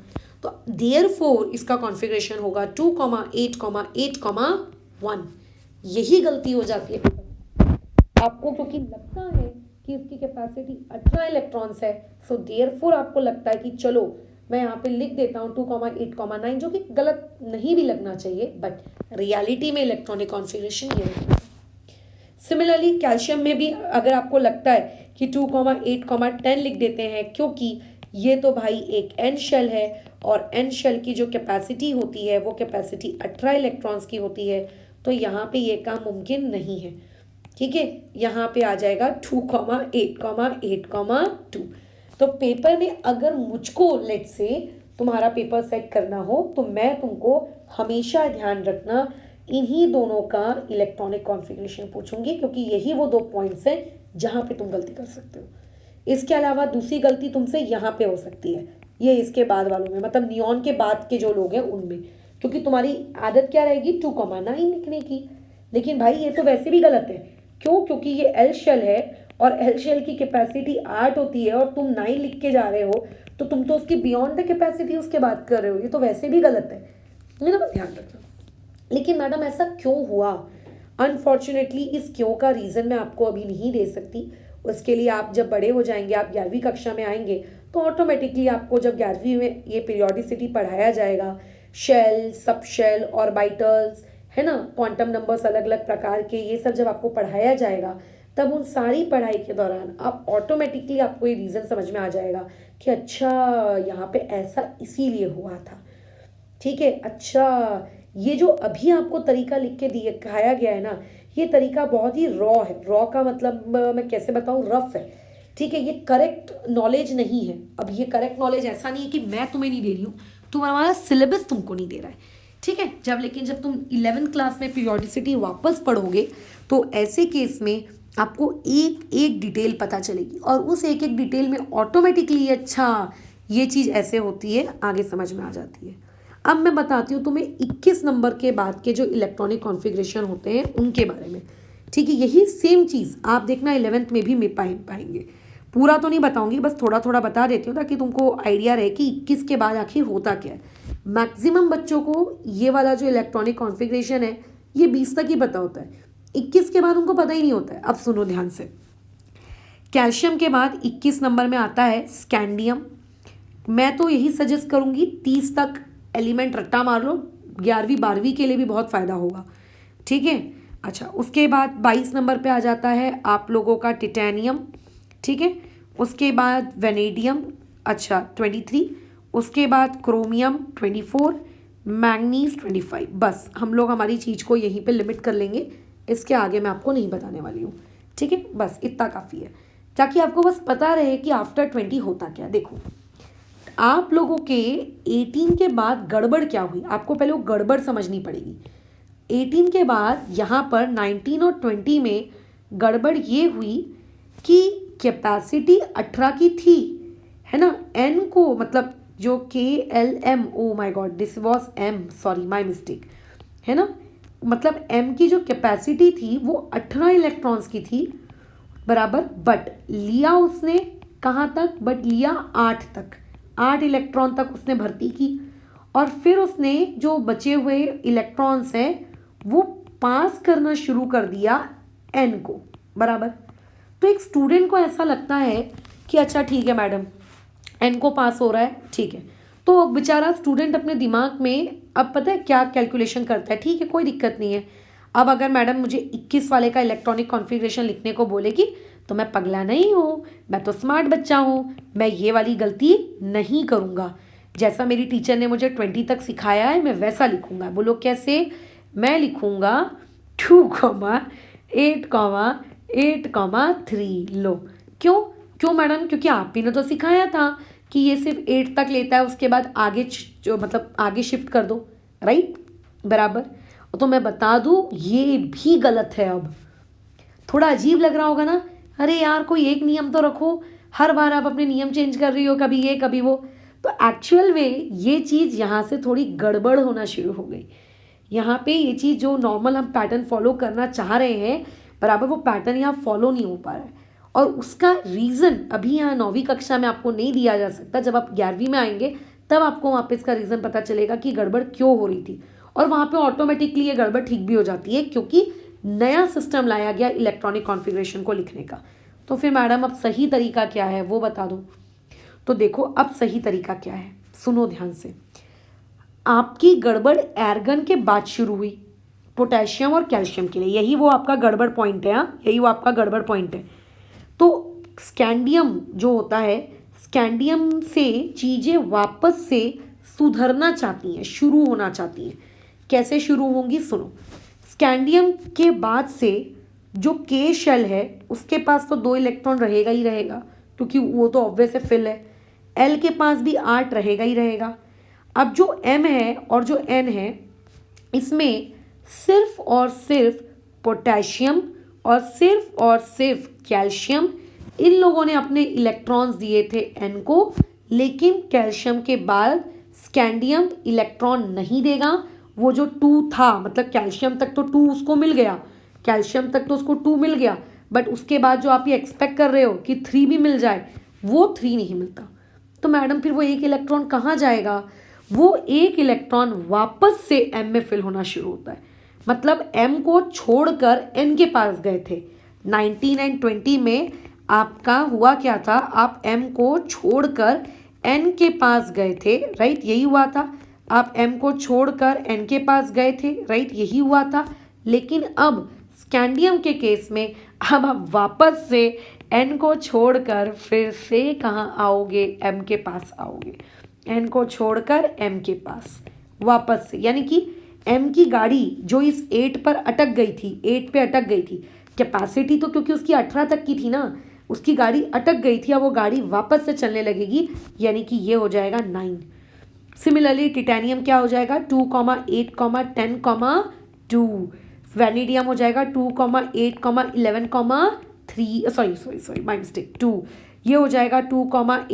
तो देयरफॉर इसका कॉन्फ़िगरेशन होगा 2,8,8,1। यही गलती हो जाती है आपको, क्योंकि लगता है कि इसकी कैपेसिटी 18 इलेक्ट्रॉन्स है, सो देयरफॉर आपको लगता है कि चलो मैं यहाँ पे लिख देता हूँ 2,8,9, जो कि गलत नहीं भी लगना चाहिए, बट रियलिटी में इलेक्ट्रॉनिक कॉन्फ़िगरेशन ये है। सिमिलरली कैल्शियम में भी अगर आपको लगता है कि 2,8,10 लिख देते हैं, क्योंकि ये तो भाई एक एन शेल है और एन शेल की जो कैपेसिटी होती है वो कैपेसिटी 18 इलेक्ट्रॉन्स की होती है, तो यहाँ पे ये काम मुमकिन नहीं है, ठीक है। यहाँ पे आ जाएगा 2,8,8,2। तो पेपर में अगर मुझको लेट से तुम्हारा पेपर सेट करना हो तो मैं तुमको हमेशा ध्यान रखना इन्हीं दोनों का इलेक्ट्रॉनिक कॉन्फ़िगरेशन पूछूंगी, क्योंकि यही वो 2 पॉइंट्स हैं जहाँ पे तुम गलती कर सकते हो। इसके अलावा दूसरी गलती तुमसे यहाँ पे हो सकती है, ये इसके बाद वालों में, मतलब नियॉन के बाद के जो लोग हैं उनमें, क्योंकि तुम्हारी आदत क्या रहेगी 2,9 लिखने की। लेकिन भाई ये तो वैसे भी गलत है, क्यों, क्योंकि ये एल शेल है और एल शेल की कैपेसिटी 8 होती है और तुम 9 लिख के जा रहे हो, तो तुम तो उसकी बियॉन्ड द कैपेसिटी उसके बात कर रहे हो, ये तो वैसे भी गलत है ना, ध्यान रखना। लेकिन मैडम ऐसा क्यों हुआ, अनफॉर्चुनेटली इस क्यों का रीज़न मैं आपको अभी नहीं दे सकती, उसके लिए आप जब बड़े हो जाएंगे, आप 11वीं कक्षा में आएंगे, तो ऑटोमेटिकली आपको जब 11वीं में ये पीरियोडिसिटी पढ़ाया जाएगा, शेल, सब शेल, ऑर्बिटल्स, है ना, क्वांटम नंबर्स अलग अलग प्रकार के, ये सब जब आपको पढ़ाया जाएगा, तब उन सारी पढ़ाई के दौरान आप ऑटोमेटिकली आपको ये रीज़न समझ में आ जाएगा कि अच्छा यहाँ पे ऐसा इसीलिए हुआ था। ठीक है, अच्छा ये जो अभी आपको तरीका लिख के दिए दिखाया गया है ना, ये तरीका बहुत ही रॉ है। रॉ का मतलब मैं कैसे बताऊँ, रफ है। ठीक है, ये करेक्ट नॉलेज नहीं है। अब ये करेक्ट नॉलेज ऐसा नहीं है कि मैं तुम्हें नहीं दे रही हूँ, तुम्हारा सिलेबस तुमको नहीं दे रहा है। ठीक है, जब तुम 11th क्लास में पीरियोडिसिटी वापस पढ़ोगे तो ऐसे केस में आपको एक एक डिटेल पता चलेगी, और उस एक एक डिटेल में ऑटोमेटिकली अच्छा ये चीज़ ऐसे होती है, आगे समझ में आ जाती है। अब मैं बताती हूँ तुम्हें 21 नंबर के बाद के जो इलेक्ट्रॉनिक कॉन्फ़िगरेशन होते हैं उनके बारे में। ठीक है, यही सेम चीज़ आप देखना 11th में भी में पाएंगे। पूरा तो नहीं बताऊंगी, बस थोड़ा थोड़ा बता देती हूँ ताकि तुमको आइडिया रहे कि 21 के बाद आखिर होता क्या है। मैक्सिमम बच्चों को ये वाला जो इलेक्ट्रॉनिक कॉन्फ़िगरेशन है ये 20 तक ही पता होता है, 21 के बाद उनको पता ही नहीं होता है। अब सुनो ध्यान से, कैल्शियम के बाद 21 नंबर में आता है स्कैंडियम। मैं तो यही सजेस्ट करूँगी 30 तक एलिमेंट रट्टा मार लो, 11वीं 12वीं के लिए भी बहुत फ़ायदा होगा। ठीक है, अच्छा उसके बाद 22 नंबर पे आ जाता है आप लोगों का टिटेनियम। ठीक है, उसके बाद वेनेडियम, अच्छा 23, उसके बाद क्रोमियम 24, मैंगनीज 25। बस हम लोग हमारी चीज़ को यहीं पे लिमिट कर लेंगे, इसके आगे मैं आपको नहीं बताने वाली हूँ। ठीक है, बस इतना काफ़ी है ताकि आपको बस पता रहे कि आफ्टर 20 होता क्या। देखो आप लोगों के 18 के बाद गड़बड़ क्या हुई, आपको पहले वो गड़बड़ समझनी पड़ेगी। 18 के बाद यहाँ पर 19 और 20 में गड़बड़ ये हुई कि कैपेसिटी 18 की थी, है ना, एन को मतलब जो KLM, oh my God this was M, sorry my mistake, है ना, मतलब M की जो कैपेसिटी थी वो 18 इलेक्ट्रॉन्स की थी बराबर, बट लिया उसने कहाँ तक, बट लिया 8 तक, 8 इलेक्ट्रॉन तक उसने भर्ती की, और फिर उसने जो बचे हुए इलेक्ट्रॉन्स हैं वो पास करना शुरू कर दिया N को बराबर। तो एक स्टूडेंट को ऐसा लगता है कि अच्छा ठीक है मैडम N को पास हो रहा है, ठीक है, तो बेचारा स्टूडेंट अपने दिमाग में अब पता है क्या कैलकुलेशन करता है, ठीक है कोई दिक्कत नहीं है, अब अगर मैडम मुझे 21 वाले का इलेक्ट्रॉनिक कॉन्फ़िगरेशन लिखने को बोलेगी तो मैं पगला नहीं हूँ, मैं तो स्मार्ट बच्चा हूँ, मैं ये वाली गलती नहीं करूँगा। जैसा मेरी टीचर ने मुझे 20 तक सिखाया है मैं वैसा लिखूँगा। बोलो कैसे, मैं लिखूँगा 2,8,3। लो क्यों क्यों मैडम, क्योंकि आप ही ने तो सिखाया था कि ये सिर्फ 8 तक लेता है, उसके बाद आगे जो मतलब आगे शिफ्ट कर दो, राइट बराबर। तो मैं बता दूँ ये भी गलत है। अब थोड़ा अजीब लग रहा होगा ना, अरे यार कोई एक नियम तो रखो, हर बार आप अपने नियम चेंज कर रही हो, कभी ये कभी वो। तो एक्चुअल में ये चीज़ यहाँ से थोड़ी गड़बड़ होना शुरू हो गई। यहाँ पे ये चीज़ जो नॉर्मल हम पैटर्न फॉलो करना चाह रहे हैं बराबर, वो पैटर्न यहाँ फॉलो नहीं हो पा रहा है, और उसका रीज़न अभी यहाँ 9वीं कक्षा में आपको नहीं दिया जा सकता। जब आप 11वीं में आएंगे तब आपको वहाँ पे इसका रीज़न पता चलेगा कि गड़बड़ क्यों हो रही थी, और वहाँ पे ऑटोमेटिकली ये गड़बड़ ठीक भी हो जाती है क्योंकि नया सिस्टम लाया गया इलेक्ट्रॉनिक कॉन्फ़िगरेशन को लिखने का। तो फिर मैडम अब सही तरीका क्या है वो बता दो। तो देखो अब सही तरीका क्या है, सुनो ध्यान से। आपकी गड़बड़ एर्गन के बाद शुरू हुई, पोटेशियम और कैल्शियम के लिए, यही वो आपका गड़बड़ पॉइंट है, यही वो आपका गड़बड़ पॉइंट है। तो स्कैंडियम जो होता है, स्कैंडियम से चीज़ें वापस से सुधरना चाहती हैं, शुरू होना चाहती हैं। कैसे शुरू होंगी सुनो। स्कैंडियम के बाद से जो K शेल है उसके पास तो 2 इलेक्ट्रॉन रहेगा ही रहेगा क्योंकि वो तो ऑब्वियस है फिल है। L के पास भी 8 रहेगा ही रहेगा। अब जो M है और जो N है इसमें सिर्फ और सिर्फ पोटेशियम और सिर्फ कैल्शियम, इन लोगों ने अपने इलेक्ट्रॉन्स दिए थे N को, लेकिन कैल्शियम के बाद स्कैंडियम इलेक्ट्रॉन नहीं देगा। वो जो 2 था, मतलब कैल्शियम तक तो 2 उसको मिल गया, कैल्शियम तक तो उसको 2 मिल गया, बट उसके बाद जो आप ये एक्सपेक्ट कर रहे हो कि 3 भी मिल जाए, वो 3 नहीं मिलता। तो मैडम फिर वो एक इलेक्ट्रॉन कहाँ जाएगा, वो एक इलेक्ट्रॉन वापस से M में फिल होना शुरू होता है। मतलब M को छोड़कर N के पास गए थे। 19 एंड 20 में आपका हुआ क्या था, आप m को छोड़कर n के पास गए थे, राइट, यही हुआ था। आप m को छोड़कर n के पास गए थे, राइट, यही हुआ था। लेकिन अब स्कैंडियम के केस में अब आप वापस से n को छोड़कर फिर से कहाँ आओगे, m के पास आओगे। n को छोड़कर m के पास वापस से, यानी कि m की गाड़ी जो इस 8 पर अटक गई थी, 8 पे अटक गई थी, कैपेसिटी तो क्योंकि उसकी 18 तक की थी ना, उसकी गाड़ी अटक गई थी, अब वो गाड़ी वापस से चलने लगेगी, यानी कि ये हो जाएगा 9। सिमिलरली टिटेनियम क्या हो जाएगा, 2, 8, 10, 2। वेनेडियम हो जाएगा 2, 8, 11, 3, सॉरी माय मिस्टेक, 2। ये हो जाएगा 2, 8,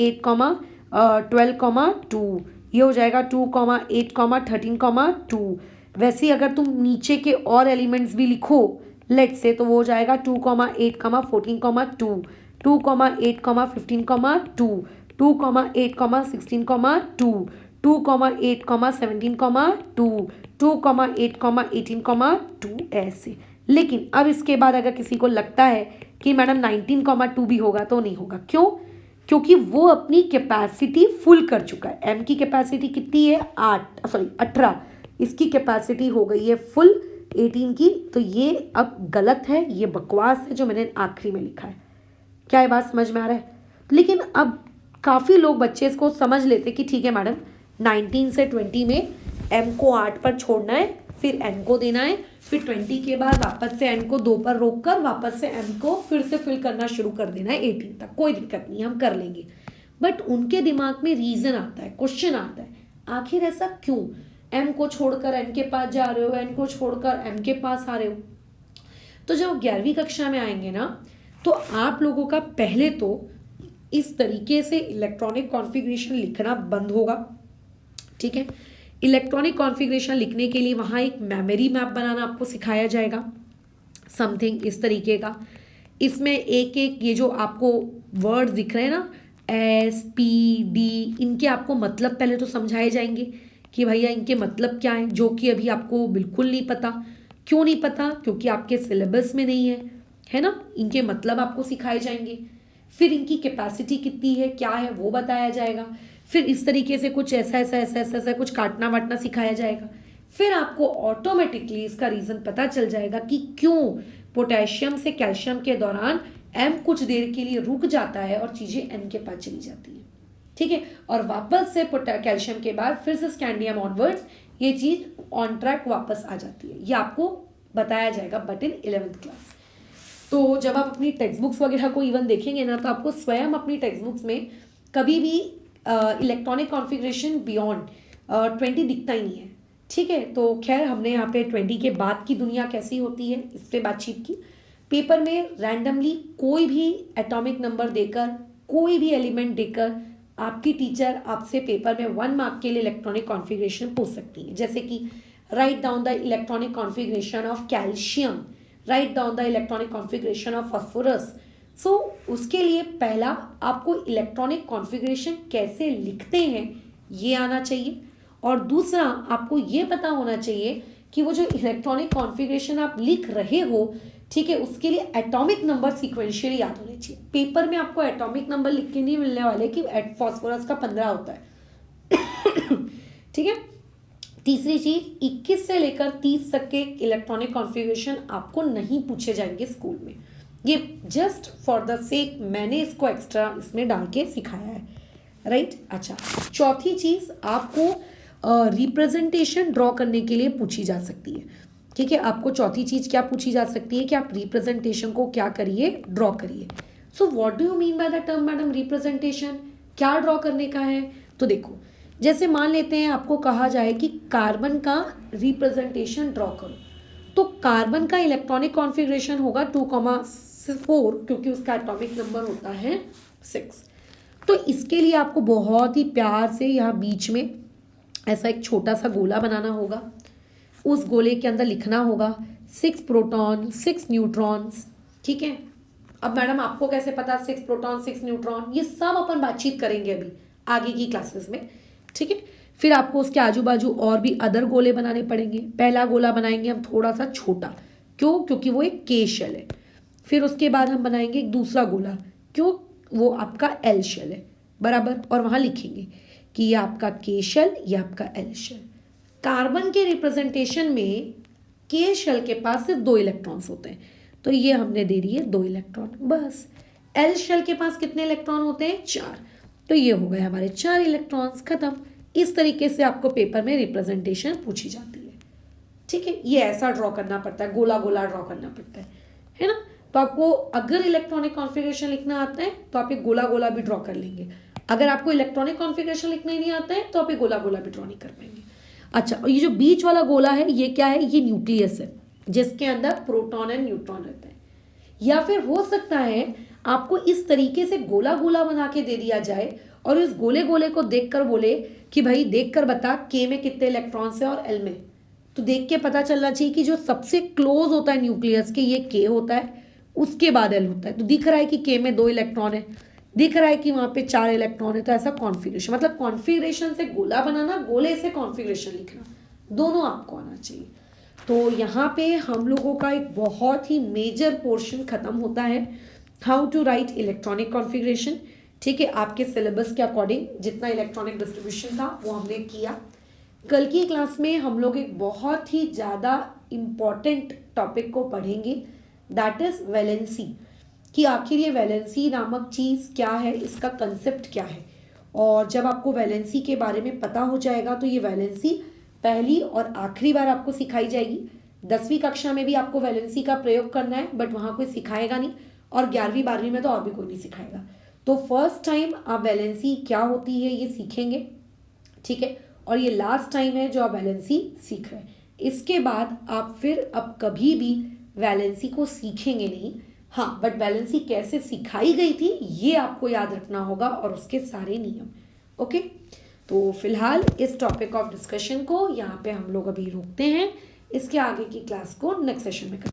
12, 2। ये हो जाएगा 2, 8, 13, 2। वैसे ही अगर तुम नीचे के और एलिमेंट्स भी लिखो लेट्स से, तो वो हो जाएगा 2, 8, 14, 2, 2, 8, 15, 2, 2, 8, 16, 2, 2, 8, 17, 2, 2, 8, 18, 2 ऐसे। लेकिन अब इसके बाद अगर किसी को लगता है कि मैडम 19, 2 भी होगा, तो नहीं होगा। क्यों? क्योंकि वो अपनी कैपेसिटी फुल कर चुका है। m की कैपेसिटी कितनी है, 18। इसकी कैपेसिटी हो गई है फुल 18 की, तो ये अब गलत है, ये बकवास है जो मैंने आखिरी में लिखा है। क्या ये बात समझ में आ रहा है? लेकिन अब काफ़ी लोग बच्चे इसको समझ लेते कि ठीक है मैडम, 19 से 20 में m को 8 पर छोड़ना है, फिर n को देना है, फिर 20 के बाद वापस से n को 2 पर रोक कर वापस से m को फिर से फिल करना शुरू कर देना है 18 तक। कोई दिक्कत नहीं, हम कर लेंगे। बट उनके दिमाग में रीज़न आता है, क्वेश्चन आता है, आखिर ऐसा क्यों? m को छोड़कर n के पास जा रहे हो, n को छोड़कर m के पास आ रहे हो। तो जब 11वीं कक्षा में आएंगे ना, तो आप लोगों का पहले तो इस तरीके से इलेक्ट्रॉनिक कॉन्फ़िगरेशन लिखना बंद होगा, ठीक है। इलेक्ट्रॉनिक कॉन्फ़िगरेशन लिखने के लिए वहाँ एक मेमोरी मैप बनाना आपको सिखाया जाएगा, समथिंग इस तरीके का। इसमें एक एक ये जो आपको वर्ड दिख रहे हैं ना, S, P, D, इनके आपको मतलब पहले तो समझाए जाएंगे कि भैया इनके मतलब क्या है, जो कि अभी आपको बिल्कुल नहीं पता। क्यों नहीं पता? क्योंकि आपके सिलेबस में नहीं है ना। इनके मतलब आपको सिखाए जाएंगे, फिर इनकी कैपेसिटी कितनी है, क्या है, वो बताया जाएगा। फिर इस तरीके से कुछ ऐसा कुछ काटना वाटना सिखाया जाएगा। फिर आपको ऑटोमेटिकली इसका रीज़न पता चल जाएगा कि क्यों पोटेशियम से कैल्शियम के दौरान m कुछ देर के लिए रुक जाता है और चीज़ें n के पास चली जाती हैं, ठीक है। और वापस से कैल्शियम के बाद फिर से स्कैंडियम ऑनवर्ड्स ये चीज़ ऑन ट्रैक वापस आ जाती है। ये आपको बताया जाएगा बट इन 11th क्लास। तो जब आप अपनी टेक्स्ट बुक्स वगैरह को इवन देखेंगे ना, तो आपको स्वयं अपनी टेक्स्ट बुक्स में कभी भी इलेक्ट्रॉनिक कॉन्फ़िगरेशन बियॉन्ड 20 दिखता ही नहीं है, ठीक है। तो खैर हमने यहाँ पे 20 के बाद की दुनिया कैसी होती है इस पर बातचीत की। पेपर में रैंडमली कोई भी एटॉमिक नंबर देकर, कोई भी एलिमेंट देकर आपकी टीचर आपसे पेपर में 1 मार्क के लिए इलेक्ट्रॉनिक कॉन्फ़िगरेशन पूछ सकती है। जैसे कि write down the electronic configuration of calcium, write down the electronic configuration of phosphorus. So उसके लिए पहला आपको इलेक्ट्रॉनिक कॉन्फ़िगरेशन कैसे लिखते हैं ये आना चाहिए, और दूसरा आपको ये पता होना चाहिए कि वो जो इलेक्ट्रॉनिक कॉन्फ़िगरेशन आप लिख रहे हो, ठीक है, उसके लिए एटॉमिक नंबर सीक्वेंशियली याद होने चाहिए। पेपर में आपको एटॉमिक नंबर लिख के नहीं मिलने वाले कि फास्फोरस का 15 होता है ठीक है। तीसरी चीज़, 21 से लेकर 30 तक के इलेक्ट्रॉनिक कॉन्फ़िगरेशन आपको नहीं पूछे जाएंगे स्कूल में। ये जस्ट फॉर द सेक मैंने इसको एक्स्ट्रा इसमें डाल के सिखाया है, राइट। अच्छा, चौथी चीज़ आपको रिप्रेजेंटेशन ड्रॉ करने के लिए पूछी जा सकती है, ठीक है। आपको चौथी चीज़ क्या पूछी जा सकती है कि आप रिप्रेजेंटेशन को क्या करिए, ड्रॉ करिए। So what do you mean by the term madam representation, क्या ड्रॉ करने का है? तो देखो, जैसे मान लेते हैं आपको कहा जाए कि कार्बन का रिप्रेजेंटेशन ड्रॉ करो, तो कार्बन का इलेक्ट्रॉनिक कॉन्फ़िगरेशन होगा 2,4, क्योंकि उसका एटॉमिक नंबर होता है 6। तो इसके लिए आपको बहुत ही प्यार से यहाँ बीच में ऐसा एक छोटा सा गोला बनाना होगा। उस गोले के अंदर लिखना होगा 6 प्रोटॉन 6 न्यूट्रॉन्स, ठीक है। अब मैडम आपको कैसे पता 6 प्रोटॉन 6 न्यूट्रॉन, ये सब अपन बातचीत करेंगे अभी आगे की क्लासेस में, ठीक है। फिर आपको उसके आजू बाजू और भी अदर गोले बनाने पड़ेंगे। पहला गोला बनाएंगे हम थोड़ा सा छोटा, क्यों? क्योंकि वो एक के शेल है। फिर उसके बाद हम बनाएंगे एक दूसरा गोला, क्यों, वो आपका एल शेल है बराबर, और वहाँ लिखेंगे कि ये आपका के शेल, ये आपका एल शेल। कार्बन के रिप्रेजेंटेशन में के शेल के पास सिर्फ 2 इलेक्ट्रॉन्स होते हैं, तो ये हमने दे दिए 2 इलेक्ट्रॉन बस। एल शेल के पास कितने इलेक्ट्रॉन होते हैं, 4, तो ये हो गए हमारे 4 इलेक्ट्रॉन्स, खत्म। इस तरीके से आपको पेपर में रिप्रेजेंटेशन पूछी जाती है, ठीक है। ये ऐसा ड्रॉ करना पड़ता है, गोला गोला ड्रॉ करना पड़ता है ना। तो आपको अगर इलेक्ट्रॉनिक कॉन्फ़िगरेशन लिखना आता है तो आप एक गोला गोला भी ड्रॉ कर लेंगे। अगर आपको इलेक्ट्रॉनिक कॉन्फ़िगरेशन लिखना ही नहीं आता है तो आप एक गोला गोला भी ड्रॉ नहीं कर पाएंगे। अच्छा, और ये जो बीच वाला गोला है ये क्या है, ये न्यूक्लियस है जिसके अंदर प्रोटॉन एंड न्यूट्रॉन रहते हैं। या फिर हो सकता है आपको इस तरीके से गोला गोला बना के दे दिया जाए और इस गोले गोले को देखकर बोले कि भाई देखकर बता के में कितने इलेक्ट्रॉन्स है और एल में। तो देख के पता चलना चाहिए कि जो सबसे क्लोज होता है न्यूक्लियस के ये के होता है, उसके बाद एल होता है। तो दिख रहा है कि के में 2 इलेक्ट्रॉन है, दिख रहा है कि वहाँ पे 4 इलेक्ट्रॉन है, तो ऐसा कॉन्फ़िगरेशन, मतलब कॉन्फ़िगरेशन से गोला बनाना, गोले से कॉन्फ़िगरेशन लिखना, दोनों आपको आना चाहिए। तो यहाँ पे हम लोगों का एक बहुत ही मेजर पोर्शन खत्म होता है, how to write electronic configuration, ठीक है। आपके सिलेबस के अकॉर्डिंग जितना इलेक्ट्रॉनिक डिस्ट्रीब्यूशन था वो हमने किया। कल की क्लास में हम लोग एक बहुत ही ज़्यादा इम्पॉर्टेंट टॉपिक को पढ़ेंगे, दैट इज़ वैलेंसी, कि आखिर ये वैलेंसी नामक चीज़ क्या है, इसका कंसेप्ट क्या है। और जब आपको वैलेंसी के बारे में पता हो जाएगा तो ये वैलेंसी पहली और आखिरी बार आपको सिखाई जाएगी। 10वीं कक्षा में भी आपको वैलेंसी का प्रयोग करना है, बट वहाँ कोई सिखाएगा नहीं, और 11वीं 12वीं में तो और भी कोई नहीं सिखाएगा। तो फर्स्ट टाइम आप वैलेंसी क्या होती है ये सीखेंगे, ठीक है। और ये लास्ट टाइम है जो आप वैलेंसी सीख रहे हैं। इसके बाद आप फिर अब कभी भी वैलेंसी को सीखेंगे नहीं, हाँ, बट वैलेंसी कैसे सिखाई गई थी ये आपको याद रखना होगा और उसके सारे नियम, ओके। तो फिलहाल इस टॉपिक ऑफ डिस्कशन को यहाँ पे हम लोग अभी रोकते हैं, इसके आगे की क्लास को नेक्स्ट सेशन में